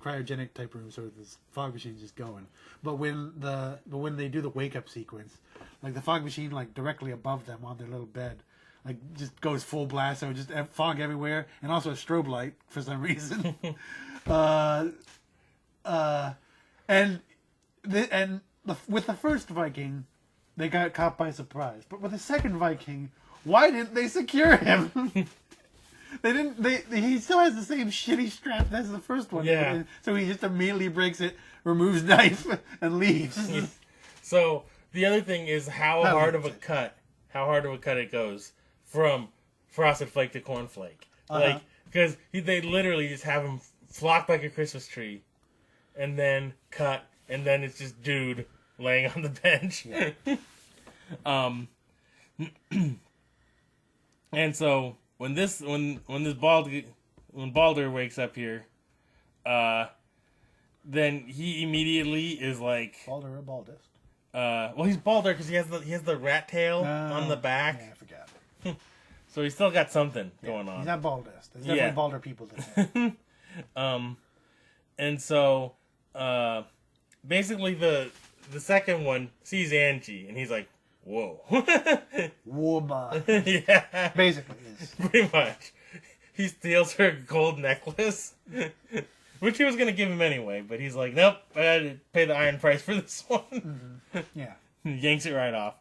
Speaker 1: cryogenic type room, so this fog machine's just going. But when they do the wake up sequence, like the fog machine like directly above them on their little bed, like just goes full blast, so just fog everywhere, and also a strobe light for some reason. With the first Viking, they got caught by surprise. But with the second Viking, why didn't they secure him? They didn't. He still has the same shitty strap as the first one.
Speaker 2: Yeah.
Speaker 1: So he just immediately breaks it, removes knife, and leaves.
Speaker 2: So the other thing is how hard of a cut it goes from Frosted Flake to Cornflake. Like, because they literally just have him flocked like a Christmas tree, and then cut, and then it's just dude laying on the bench.
Speaker 1: Yeah.
Speaker 2: And so when Balder wakes up here, then he immediately is like,
Speaker 1: Balder or Baldest?
Speaker 2: well, he's Balder because he has the rat tail on the back.
Speaker 1: Yeah, I forgot.
Speaker 2: So he's still got something going on.
Speaker 1: He's not baldest. There's definitely balder people than him.
Speaker 2: And so, basically the second one sees Angie, and he's like, whoa.
Speaker 1: Woman.
Speaker 2: Yeah.
Speaker 1: Basically, yes.
Speaker 2: Pretty much. He steals her gold necklace, which he was going to give him anyway, but he's like, nope, I got to pay the iron price for this one.
Speaker 1: Mm-hmm. Yeah.
Speaker 2: He yanks it right off.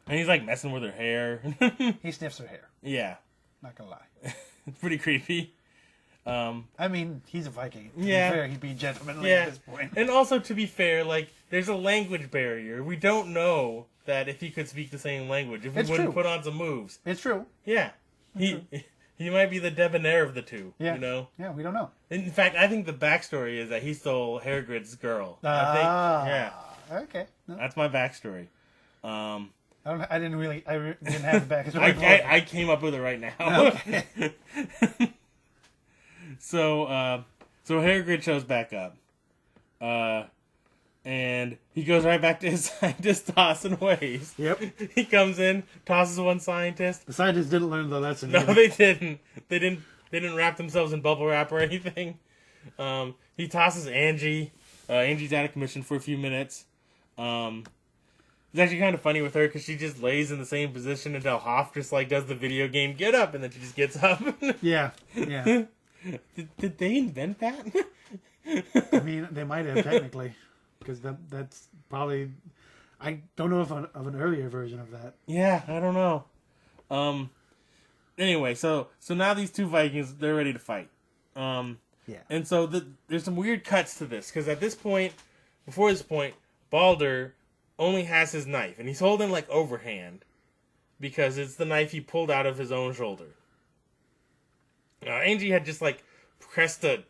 Speaker 2: And he's like messing with her hair.
Speaker 1: He sniffs her hair.
Speaker 2: Yeah.
Speaker 1: Not gonna lie.
Speaker 2: It's pretty creepy.
Speaker 1: I mean, he's a Viking. To
Speaker 2: Yeah.
Speaker 1: be fair, he'd be gentlemanly
Speaker 2: Yeah.
Speaker 1: at this point.
Speaker 2: And also, to be fair, like, there's a language barrier. We don't know that if he could speak the same language, if he
Speaker 1: It's
Speaker 2: wouldn't
Speaker 1: true.
Speaker 2: put on some moves.
Speaker 1: It's true.
Speaker 2: Yeah. He might be the debonair of the two,
Speaker 1: Yeah.
Speaker 2: you know?
Speaker 1: Yeah, we don't know.
Speaker 2: In fact, I think the backstory is that he stole Hairgrid's girl. Yeah.
Speaker 1: Okay. No,
Speaker 2: That's my backstory.
Speaker 1: I didn't have the backstory.
Speaker 2: I came up with it right now.
Speaker 1: Okay.
Speaker 2: So Hairgrid shows back up. And he goes right back to his scientist tossing ways.
Speaker 1: Yep.
Speaker 2: He comes in, tosses one scientist.
Speaker 1: The scientists didn't learn the lesson.
Speaker 2: No,
Speaker 1: either.
Speaker 2: they didn't. They didn't wrap themselves in bubble wrap or anything. He tosses Angie. Angie's out of commission for a few minutes. It's actually kind of funny with her because she just lays in the same position until Hoff just like does the video game get up, and then she just gets up.
Speaker 1: Yeah. Yeah.
Speaker 2: Did they invent that?
Speaker 1: I mean, they might have technically, because that's probably. I don't know of an earlier version of that.
Speaker 2: Yeah, I don't know. Anyway, so now these two Vikings, they're ready to fight.
Speaker 1: Yeah.
Speaker 2: And so there's some weird cuts to this, because at this point, before this point, Balder only has his knife, and he's holding like overhand, because it's the knife he pulled out of his own shoulder. Angie had just like pressed a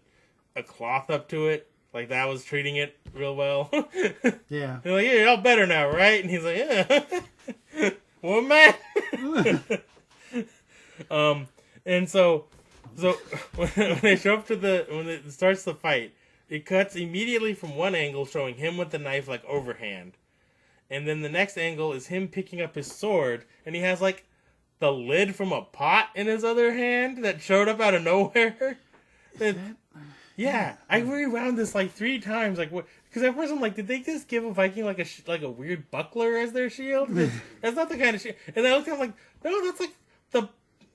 Speaker 2: cloth up to it, like that was treating it real well.
Speaker 1: Yeah.
Speaker 2: They're like, yeah, you're all better now, right? And he's like, yeah. Well, man. And so when they show up when it starts the fight, it cuts immediately from one angle showing him with the knife like overhand. And then the next angle is him picking up his sword, and he has like the lid from a pot in his other hand that showed up out of nowhere. Yeah, I rewound this like 3 times, like because at first I'm like, did they just give a Viking like a weird buckler as their shield? That's not the kind of shield. And I looked at it, I'm like, no, that's like the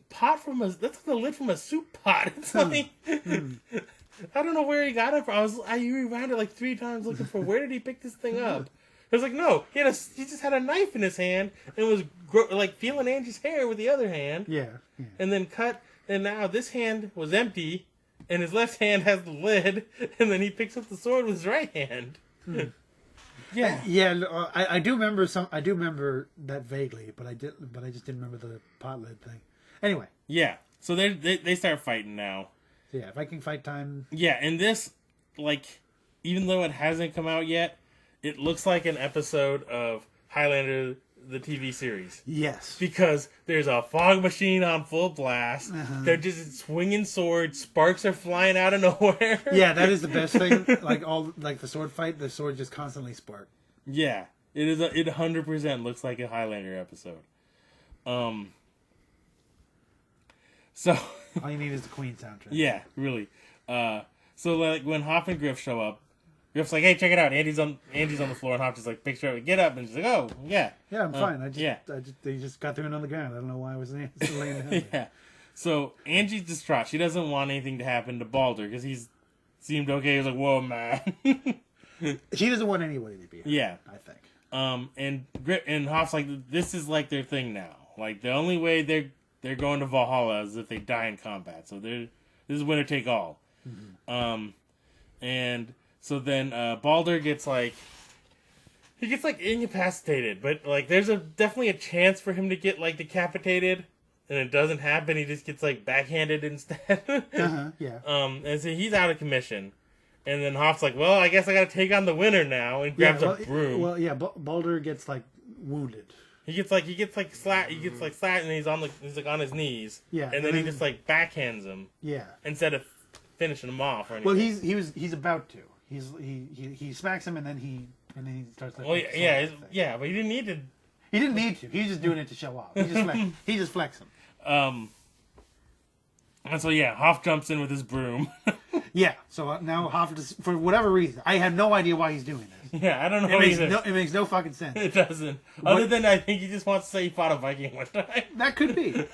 Speaker 2: pot that's like the lid from a soup pot. It's like I don't know where he got it from. I rewound it like 3 times looking for where did he pick this thing up. I was like, no, he just had a knife in his hand and was like feeling Angie's hair with the other hand.
Speaker 1: Yeah.
Speaker 2: And then cut, and now this hand was empty, and his left hand has the lid, and then he picks up the sword with his right hand. Yeah.
Speaker 1: Yeah. No, I do remember I do remember that vaguely, but I just didn't remember the pot lid thing. Anyway.
Speaker 2: Yeah. So they start fighting now.
Speaker 1: Yeah, Viking fight time.
Speaker 2: Yeah, and this, like, even though it hasn't come out yet, it looks like an episode of Highlander, the TV series.
Speaker 1: Yes.
Speaker 2: Because there's a fog machine on full blast. They're just swinging swords. Sparks are flying out of nowhere.
Speaker 1: Yeah, that is the best thing. Like the sword fight, the sword just constantly spark.
Speaker 2: Yeah, it 100% looks like a Highlander episode. So
Speaker 1: all you need is the Queen soundtrack.
Speaker 2: Yeah, really. So like when Hoff and Griff show up, Griff's like, "Hey, check it out. Andy's on the floor," and Hoff just like picks her up, "Get up," and she's like, "Oh, yeah."
Speaker 1: Yeah, I'm fine. They just got thrown on the ground. I don't know why I was still laying down.
Speaker 2: Yeah. So Angie's distraught. She doesn't want anything to happen to Balder because he's seemed okay. He's like, "Whoa, man."
Speaker 1: She doesn't want anybody to be hurt,
Speaker 2: Yeah.
Speaker 1: I think.
Speaker 2: And Hoff's like, this is like their thing now. Like the only way they're going to Valhalla is if they die in combat. So this is winner take all. Mm-hmm. And so then Balder gets like incapacitated, but like there's definitely a chance for him to get like decapitated, and it doesn't happen. He just gets like backhanded instead.
Speaker 1: Yeah.
Speaker 2: And so he's out of commission. And then Hoff's like, well, I guess I got to take on the winner now, and grabs a broom.
Speaker 1: Well, yeah, Balder gets like wounded.
Speaker 2: He gets slapped, and he's on his knees.
Speaker 1: Yeah,
Speaker 2: and then he just like backhands him.
Speaker 1: Yeah.
Speaker 2: Instead of finishing him off or anything.
Speaker 1: Well, he's about to. He smacks him and then he starts like.
Speaker 2: Well, but he didn't need to.
Speaker 1: He didn't need to. He's just doing it to show off. He just flexing.
Speaker 2: And so yeah, Hoff jumps in with his broom.
Speaker 1: Yeah. So now Hoff, for whatever reason, I have no idea why he's doing this.
Speaker 2: Yeah, I don't know either.
Speaker 1: It makes no fucking sense.
Speaker 2: It doesn't. Other than I think he just wants to say he fought a Viking one time.
Speaker 1: That could be.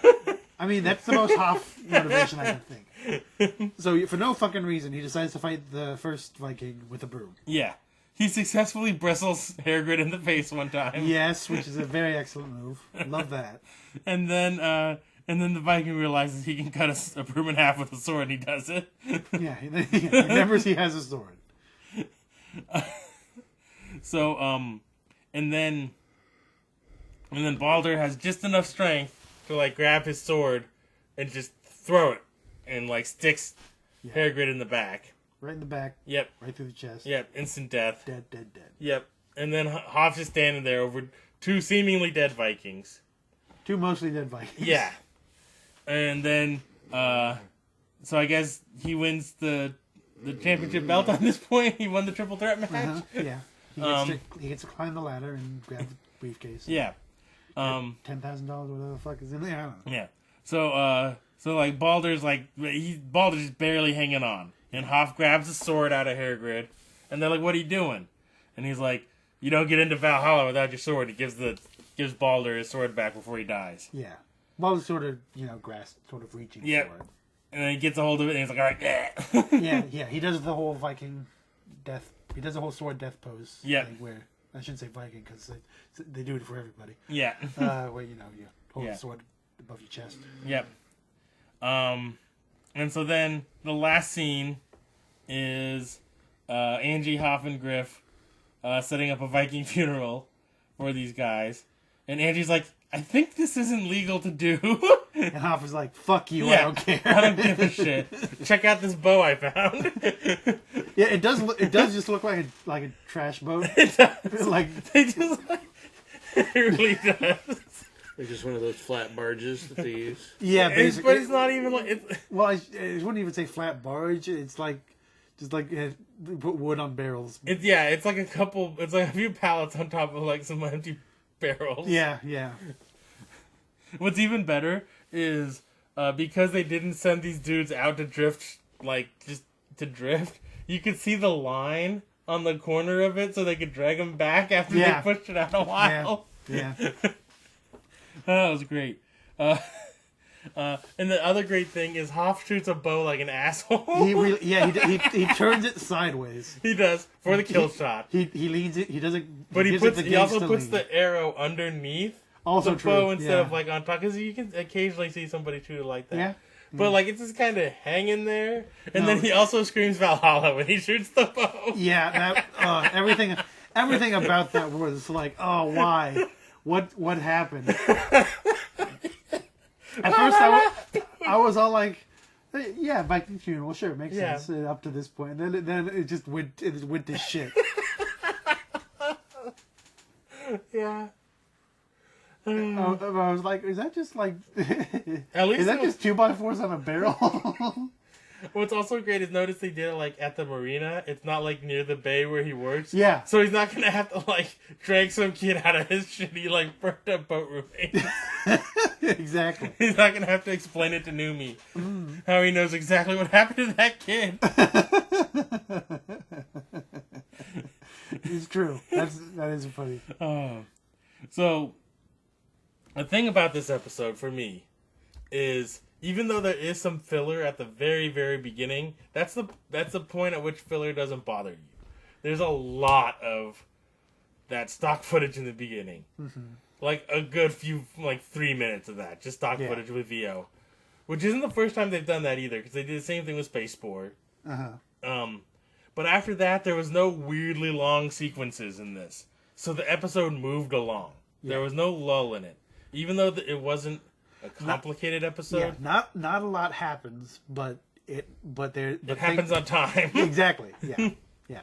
Speaker 1: I mean, that's the most Hoff motivation I can think. So for no fucking reason, he decides to fight the first Viking with a broom.
Speaker 2: Yeah. He successfully bristles Hairgrid in the face one time.
Speaker 1: Yes, which is a very excellent move. Love that.
Speaker 2: And then the Viking realizes he can cut a broom in half with a sword, and he does it.
Speaker 1: Yeah, he remembers he has a sword.
Speaker 2: So, and then Balder has just enough strength to like grab his sword and just throw it, and like sticks Hairgrid in the back.
Speaker 1: Right in the back.
Speaker 2: Yep.
Speaker 1: Right through the chest.
Speaker 2: Yep. Instant death.
Speaker 1: Dead.
Speaker 2: Yep. And then Hoff's just standing there over two seemingly dead Vikings.
Speaker 1: Two mostly dead Vikings.
Speaker 2: Yeah. And then, so I guess he wins the championship belt on this point. He won the triple threat match.
Speaker 1: Yeah. He gets to climb the ladder and grab the briefcase.
Speaker 2: Yeah.
Speaker 1: $10,000, whatever the fuck is in there. I don't know.
Speaker 2: Yeah. So like Balder's Balder's barely hanging on, and Hoff grabs a sword out of Hairgrid, and they're like, "What are you doing?" And he's like, "You don't get into Valhalla without your sword." He gives Balder his sword back before he dies.
Speaker 1: Yeah. Balder's sort of reaching for it.
Speaker 2: And then he gets a hold of it, and he's like, "All right, yeah."
Speaker 1: Yeah. He does the whole Viking death. He does the whole sword death pose.
Speaker 2: Yeah.
Speaker 1: Where I shouldn't say Viking because they do it for everybody.
Speaker 2: Yeah.
Speaker 1: Where you hold the sword above your chest.
Speaker 2: Yep. And so then the last scene is Angie, Hoff, and Griff setting up a Viking funeral for these guys. And Angie's like, "I think this isn't legal to do."
Speaker 1: And Hoff is like, "Fuck you, I don't care.
Speaker 2: I don't give a shit. Check out this bow I found."
Speaker 1: Yeah, it does. It does just look like a trash boat.
Speaker 2: It does.
Speaker 1: Like
Speaker 2: It really does.
Speaker 3: Like just one of those flat barges that they use.
Speaker 1: Yeah, basically.
Speaker 2: But it's not even like
Speaker 1: Well, I wouldn't even say flat barge. It's like just like they put wood on barrels.
Speaker 2: It's like a few pallets on top of like some empty barrels.
Speaker 1: Yeah.
Speaker 2: What's even better is because they didn't send these dudes out to drift, like just to drift. You could see the line on the corner of it, so they could drag them back after they pushed it out a while.
Speaker 1: Yeah.
Speaker 2: That was great. And the other great thing is Hoff shoots a bow like an asshole.
Speaker 1: He turns it sideways.
Speaker 2: He does for the kill shot.
Speaker 1: He leads it. He doesn't.
Speaker 2: But he also puts the arrow underneath
Speaker 1: also
Speaker 2: the bow instead of like on top, because you can occasionally see somebody shoot it like that.
Speaker 1: Yeah.
Speaker 2: But like it's just kind of hanging there, and then he also screams Valhalla when he shoots the bow.
Speaker 1: Yeah, that everything about that was like, oh, why? What happened? At first, I was all like, yeah, Viking funeral, sure, makes sense up to this point. And then it just went to shit.
Speaker 2: Yeah.
Speaker 1: I was like, is that just like,
Speaker 2: At least
Speaker 1: is that just 2x4s on a barrel?
Speaker 2: What's also great is notice they did it like at the marina. It's not like near the bay where he works.
Speaker 1: Yeah.
Speaker 2: So he's not gonna have to like drag some kid out of his shitty like burnt up boat roommate.
Speaker 1: Exactly.
Speaker 2: He's not gonna have to explain it to Numi. How he knows exactly what happened to that kid.
Speaker 1: It's true. That is funny.
Speaker 2: So the thing about this episode for me is, even though there is some filler at the very, very beginning, that's the point at which filler doesn't bother you. There's a lot of that stock footage in the beginning. Mm-hmm. Like a good few, like 3 minutes of that. Just stock footage with VO. Which isn't the first time they've done that either, because they did the same thing with Spaceport. But after that, there was no weirdly long sequences in this. So the episode moved along. Yeah. There was no lull in it. Even though it wasn't a complicated episode.
Speaker 1: Yeah, not a lot happens, but it
Speaker 2: happens on time.
Speaker 1: Exactly. Yeah. Yeah.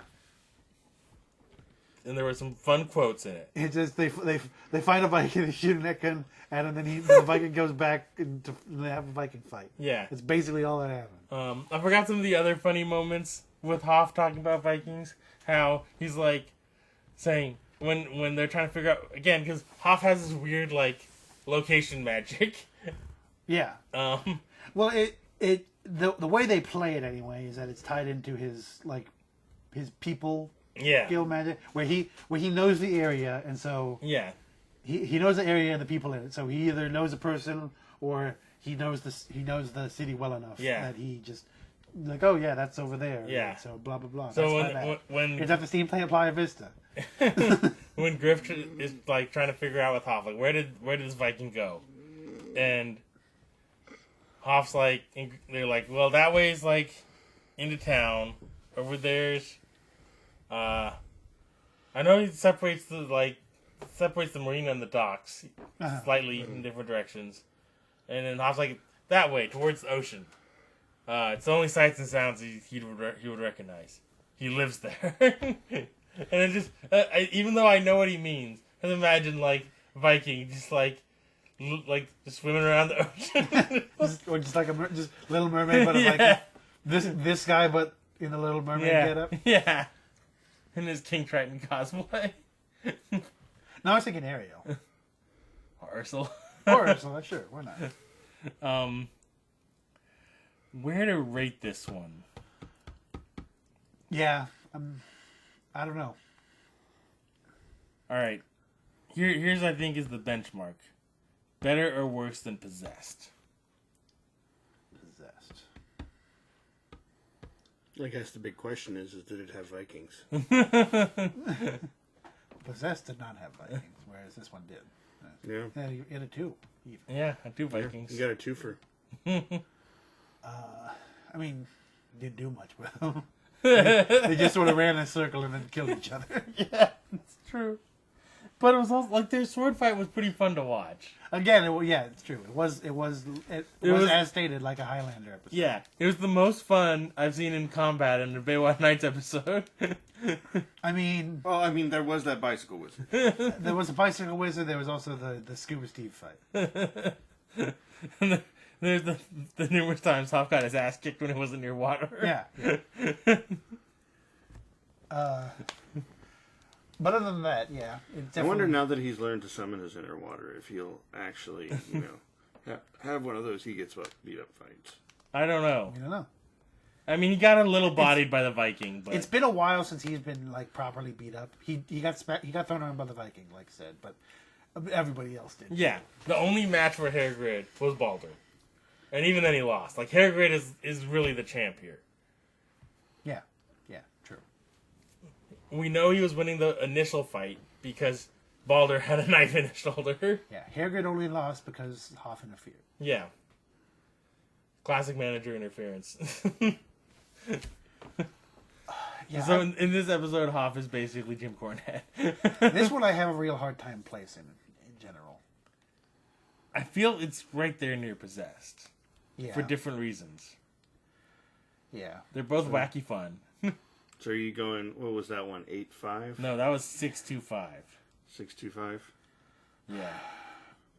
Speaker 2: And there were some fun quotes in it.
Speaker 1: It's just they find a Viking, they shoot an Ekkan at him, then the Viking goes back and they have a Viking fight.
Speaker 2: Yeah.
Speaker 1: It's basically all that happened.
Speaker 2: I forgot some of the other funny moments with Hoff talking about Vikings. How he's like saying, when they're trying to figure out again because Hoff has this weird like location magic.
Speaker 1: Yeah. Well, the way they play it anyway is that it's tied into his people skill magic, where he knows the area, and so he knows the area and the people in it. So he either knows a person or he knows the city well enough that he just like, oh yeah, that's over there.
Speaker 2: Yeah.
Speaker 1: So blah blah blah.
Speaker 2: So
Speaker 1: that's
Speaker 2: when
Speaker 1: it's at the Steam Playa Vista.
Speaker 2: when Griff is like trying to figure out with Hoff, like where did this Viking go, and Hoff's like, they're like, well, that way's like into town. Over there's, I know he separates the marina and the docks slightly in different directions, and then Hoff's like that way towards the ocean. It's the only sights and sounds he would recognize. He lives there, and it just even though I know what he means, I imagine like Viking just like just swimming around the ocean,
Speaker 1: or just like just Little Mermaid, but like this guy, but in a Little Mermaid getup.
Speaker 2: Yeah, in his King Triton cosplay.
Speaker 1: No, I was thinking Ariel
Speaker 2: Or Ursula.
Speaker 1: or Ursula. Sure, why not?
Speaker 2: Where to rate this one?
Speaker 1: Yeah, I don't know.
Speaker 2: All right, here's I think is the benchmark. Better or worse than Possessed?
Speaker 1: Possessed.
Speaker 3: I guess the big question is did it have Vikings?
Speaker 1: Possessed did not have Vikings, whereas this one did.
Speaker 3: Yeah.
Speaker 1: It had a 2, even.
Speaker 2: Yeah, I do Vikings.
Speaker 3: You got a twofer.
Speaker 1: I mean, didn't do much with them. They just sort of ran in a circle and then killed each other.
Speaker 2: Yeah, it's true. But it was also like their sword fight was pretty fun to watch.
Speaker 1: Again, it's true. It was as stated like a Highlander episode.
Speaker 2: Yeah, it was the most fun I've seen in combat in a Baywatch Nights episode.
Speaker 1: I mean,
Speaker 3: there was that bicycle wizard.
Speaker 1: there was a bicycle wizard. There was also the Scuba Steve fight.
Speaker 2: And there's the numerous times Hoff got his ass kicked when it wasn't near water.
Speaker 1: Yeah. But other than that, yeah.
Speaker 3: I wonder now that he's learned to summon his inner water if he'll actually, have one of those he gets beat up fights.
Speaker 2: I don't know.
Speaker 1: I don't know.
Speaker 2: I mean, he got a little bodied by the Viking, but
Speaker 1: It's been a while since he's been like properly beat up. He got thrown around by the Viking, like I said, but everybody else did.
Speaker 2: yeah, the only match for Hairgrid was Baldur, and even then he lost. Like Hairgrid is really the champ here.
Speaker 1: Yeah, true.
Speaker 2: We know he was winning the initial fight because Baldur had a knife in his shoulder.
Speaker 1: Yeah, Hairgrid only lost because Hoff interfered.
Speaker 2: Yeah. Classic manager interference.
Speaker 1: Yeah,
Speaker 2: so in this episode, Hoff is basically Jim Cornette.
Speaker 1: this one I have a real hard time placing in general.
Speaker 2: I feel it's right there near Possessed.
Speaker 1: Yeah.
Speaker 2: For different reasons.
Speaker 1: Yeah.
Speaker 2: They're both wacky fun.
Speaker 3: So are you going, what was that one, 8-5?
Speaker 2: No, that was 625.
Speaker 3: 625?
Speaker 2: Yeah.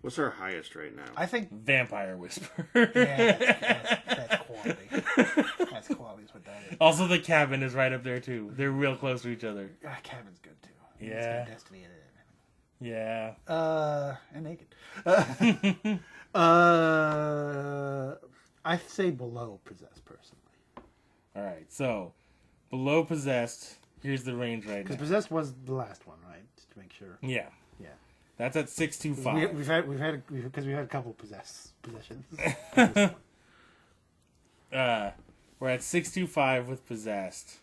Speaker 3: What's our highest right now?
Speaker 1: I think
Speaker 2: Vampire Whisper.
Speaker 1: yeah, that's quality. That's quality is what that is.
Speaker 2: Also, the cabin is right up there, too. They're real close to each other.
Speaker 1: Cabin's good, too.
Speaker 2: Yeah.
Speaker 1: It's got Destiny in it.
Speaker 2: Yeah.
Speaker 1: And naked. I say below Possessed, personally.
Speaker 2: Alright, so, below Possessed, here's the range right now.
Speaker 1: Because Possessed was the last one, right? Just to make sure.
Speaker 2: Yeah.
Speaker 1: Yeah.
Speaker 2: That's at 625.
Speaker 1: We've had a couple possessions.
Speaker 2: We're at 625 with Possessed.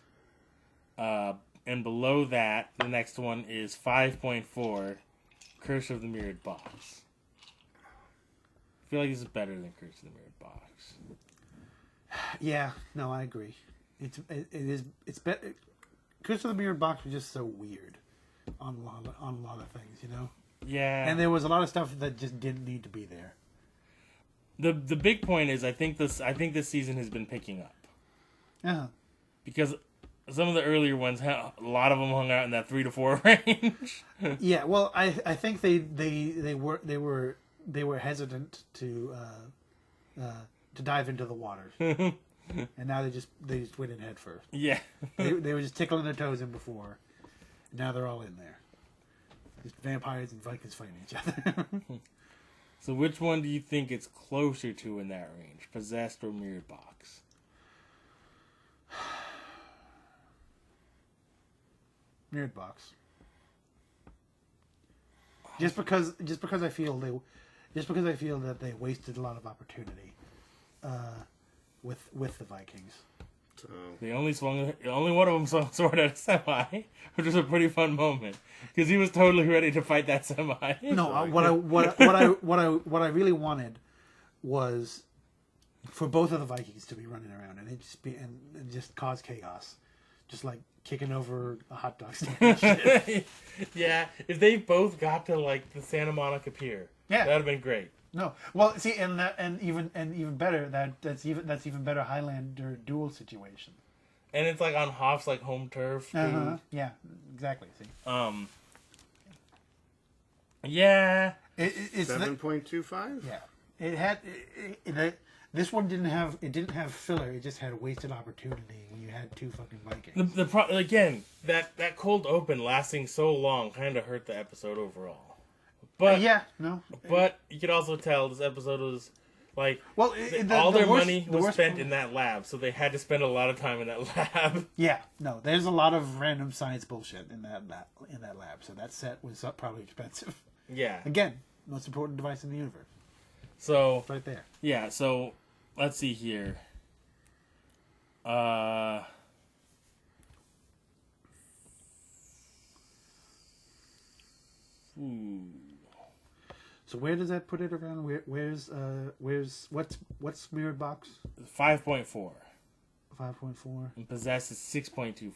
Speaker 2: And below that, the next one is 5.4, Curse of the Mirrored Box. I feel like this is better than Curse of the Mirrored Box.
Speaker 1: Yeah, no, I agree. It's better. Curse of the Mirrored Box was just so weird on a lot of things, you know.
Speaker 2: Yeah.
Speaker 1: And there was a lot of stuff that just didn't need to be there.
Speaker 2: The big point is I think this season has been picking up.
Speaker 1: Yeah.
Speaker 2: Because some of the earlier ones, a lot of them hung out in that 3 to 4 range.
Speaker 1: Yeah, well, I think they were hesitant to dive into the waters, and now they just went in head first.
Speaker 2: Yeah.
Speaker 1: They were just tickling their toes in before, and now they're all in there. Just vampires and Vikings fighting each other.
Speaker 2: So which one do you think it's closer to in that range? Possessed or Mirrored Box?
Speaker 1: Mirrored Box. Just because I feel that they wasted a lot of opportunity with the Vikings.
Speaker 3: So
Speaker 2: Only one of them swung a sword at a semi, which was a pretty fun moment because he was totally ready to fight that semi.
Speaker 1: No, what I really wanted was for both of the Vikings to be running around and and just cause chaos, just like kicking over a hot dog stand. And shit.
Speaker 2: Yeah, if they both got to like the Santa Monica Pier, that'd have been great.
Speaker 1: No, well, see, and even better that's even better Highlander duel situation.
Speaker 2: And it's like on Hoff's like home turf too.
Speaker 1: Yeah, exactly. See,
Speaker 2: yeah,
Speaker 1: it's
Speaker 3: 7.25.
Speaker 1: Yeah, it had this one didn't have filler. It just had wasted opportunity when you had two fucking Vikings.
Speaker 2: Again, that cold open lasting so long kind of hurt the episode overall. But But you could also tell this episode was like all their money was spent in that lab, so they had to spend a lot of time in that lab.
Speaker 1: Yeah, no, there's a lot of random science bullshit in that lab, so that set was probably expensive.
Speaker 2: Yeah.
Speaker 1: Again, most important device in the universe.
Speaker 2: So
Speaker 1: it's right there.
Speaker 2: Yeah. So let's see here.
Speaker 1: So where does that put it around? Where's what's Mirrored Box?
Speaker 2: 5.4.
Speaker 1: 5.4.
Speaker 2: And Possessed is 6.25.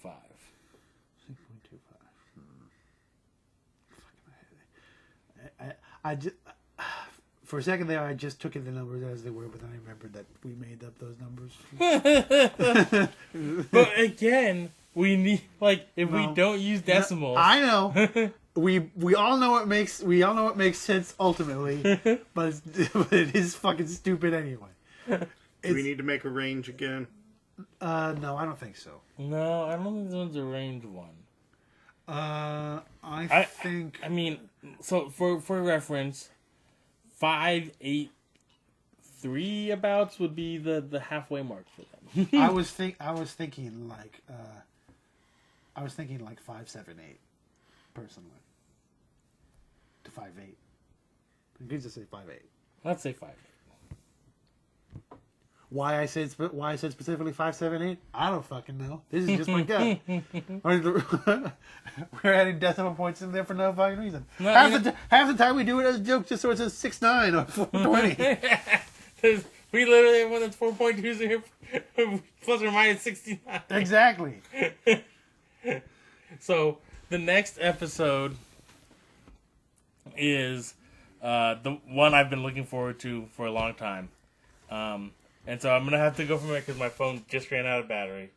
Speaker 1: 6.25. I just for a second there I just took in the numbers as they were, but then I remembered that we made up those numbers.
Speaker 2: But again, we need if we don't use decimals.
Speaker 1: I know. We all know it makes sense ultimately, but it is fucking stupid anyway.
Speaker 3: Do we need to make a range again?
Speaker 1: No, I don't think so.
Speaker 2: No, I don't think this one's a range one.
Speaker 1: I think.
Speaker 2: I mean, so for reference, 5, 8, 3 abouts would be the halfway mark for them.
Speaker 1: I was thinking like 5, 7, 8, personally. To 5, 8. You could just say 5, 8.
Speaker 2: Let's say 5, 8.
Speaker 1: Why I said specifically 5, 7, 8? I don't fucking know. This is just my gut. We're adding decimal points in there for no fucking reason. No, half the time we do it as a joke, just so it says 6, 9 or 420.
Speaker 2: We literally have one that's 4.20 plus or minus 69.
Speaker 1: Exactly.
Speaker 2: So the next episode is the one I've been looking forward to for a long time. And so I'm going to have to go from it because my phone just ran out of battery.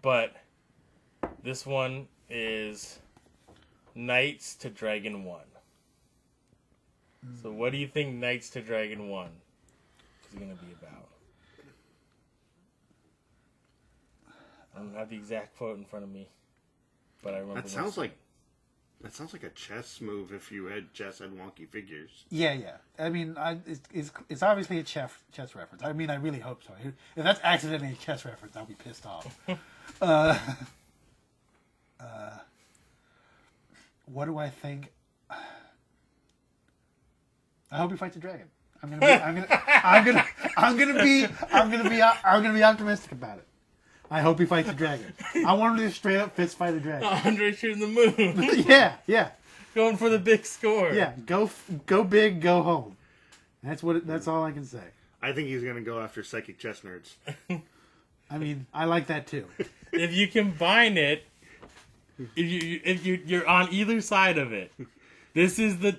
Speaker 2: But this one is Knights to Dragon 1. So what do you think Knights to Dragon 1 is going to be about? I don't have the exact quote in front of me, but I remember.
Speaker 3: That sounds like a chess move if chess had wonky figures.
Speaker 1: Yeah. I mean, it's obviously a chess reference. I mean, I really hope so. If that's accidentally a chess reference, I'll be pissed off. What do I think? I hope he fights a dragon. I'm gonna be optimistic about it. I hope he fights a dragon. I want him to straight up fist fight a dragon.
Speaker 2: Andre shooting the moon.
Speaker 1: Yeah.
Speaker 2: Going for the big score.
Speaker 1: Yeah, go big, go home. That's all I can say.
Speaker 3: I think he's gonna go after psychic chess nerds.
Speaker 1: I mean, I like that too.
Speaker 2: If you combine it, if you're on either side of it, this is the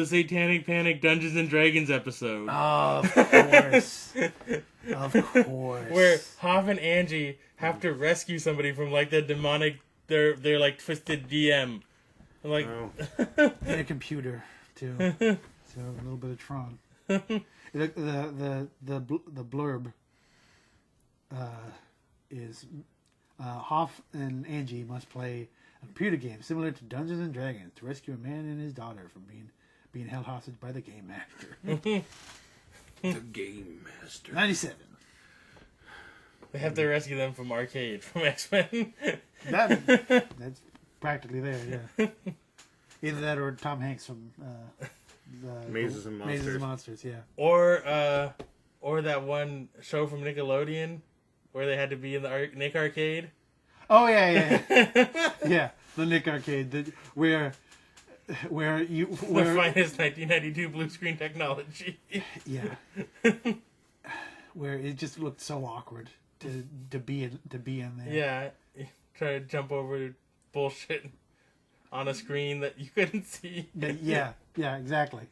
Speaker 2: Satanic Panic Dungeons and Dragons episode.
Speaker 1: Oh, of course. Of course.
Speaker 2: Where Hoff and Angie have to rescue somebody from like the demonic, their like twisted DM. Like
Speaker 1: and a computer too. So a little bit of Tron. The blurb is Hoff and Angie must play a computer game similar to Dungeons and Dragons to rescue a man and his daughter from being held hostage by the game master.
Speaker 3: The Game Master.
Speaker 1: 97.
Speaker 2: They have to rescue them from Arcade, from X-Men.
Speaker 1: That's practically there, yeah. Either that or Tom Hanks from
Speaker 3: Mazes and Monsters.
Speaker 1: Mazes and Monsters, yeah.
Speaker 2: Or that one show from Nickelodeon where they had to be in the Nick Arcade.
Speaker 1: Oh yeah. Yeah, the Nick Arcade, where
Speaker 2: The finest 1992 blue screen technology.
Speaker 1: Yeah. Where it just looked so awkward to be in there.
Speaker 2: Yeah, try to jump over bullshit on a screen that you couldn't see.
Speaker 1: Yeah, exactly.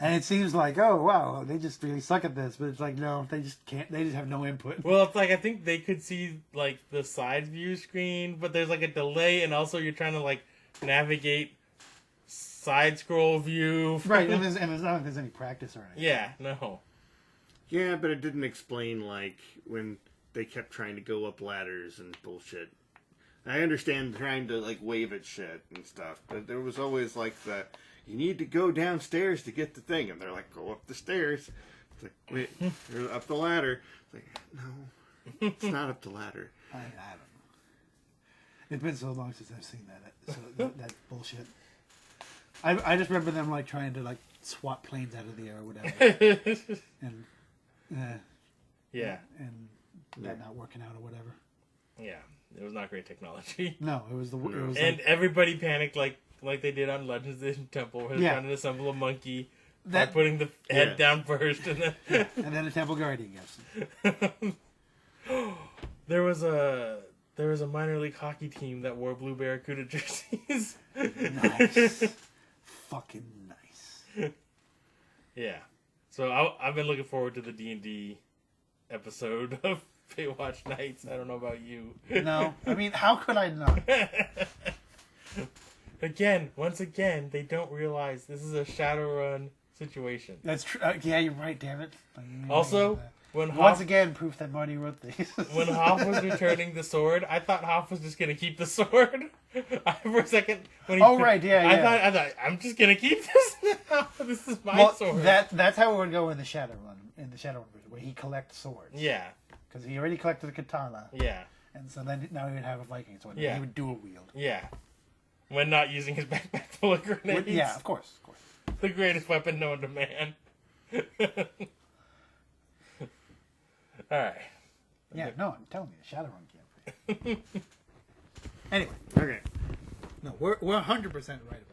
Speaker 1: And it seems like, oh wow, they just really suck at this, but it's like no, they just can't. They just have no input.
Speaker 2: Well, it's like I think they could see like the side view screen, but there's like a delay, and also you're trying to like navigate side scroll view.
Speaker 1: Right, and there's not like there's any practice or anything.
Speaker 2: Yeah, no.
Speaker 3: Yeah, but it didn't explain, like, when they kept trying to go up ladders and bullshit. I understand trying to, like, wave at shit and stuff, but there was always, like, you need to go downstairs to get the thing. And they're like, go up the stairs. It's like, wait, you're up the ladder. It's like, no, it's not up the ladder.
Speaker 1: I don't know. It's been so long since I've seen that bullshit. I just remember them, like, trying to, like, swat planes out of the air or whatever. And...
Speaker 2: Yeah.
Speaker 1: And that not working out or whatever.
Speaker 2: Yeah, it was not great technology.
Speaker 1: No, it was
Speaker 2: and everybody panicked like they did on Legends of the Temple, where they're trying to assemble a monkey by putting the head down first, and then
Speaker 1: and then a Temple Guardian gets
Speaker 2: There was a minor league hockey team that wore blue Barracuda jerseys.
Speaker 1: Nice, fucking nice.
Speaker 2: Yeah. So I've been looking forward to the D&D episode of Baywatch Nights. I don't know about you.
Speaker 1: No, I mean, how could I not?
Speaker 2: Once again, they don't realize this is a Shadowrun situation.
Speaker 1: That's true. Yeah, you're right. Damn it.
Speaker 2: Also, when
Speaker 1: once again, proof that Marty wrote these.
Speaker 2: When Hoff was returning the sword, I thought Hoff was just gonna keep the sword. For a second, when he I thought I'm just gonna keep this now. This is my sword.
Speaker 1: That's how it would go in the Shadowrun version, where he collects swords.
Speaker 2: Yeah,
Speaker 1: because he already collected a katana.
Speaker 2: Yeah,
Speaker 1: and so then now he would have a Viking sword.
Speaker 2: Yeah,
Speaker 1: he would dual wield.
Speaker 2: Yeah, when not using his backpack full of grenades.
Speaker 1: Yeah, of course.
Speaker 2: The greatest weapon known to man. All right.
Speaker 1: Yeah, no, I'm telling you, Shadowrun campaign. Anyway,
Speaker 3: Okay.
Speaker 1: No, we're 100% right about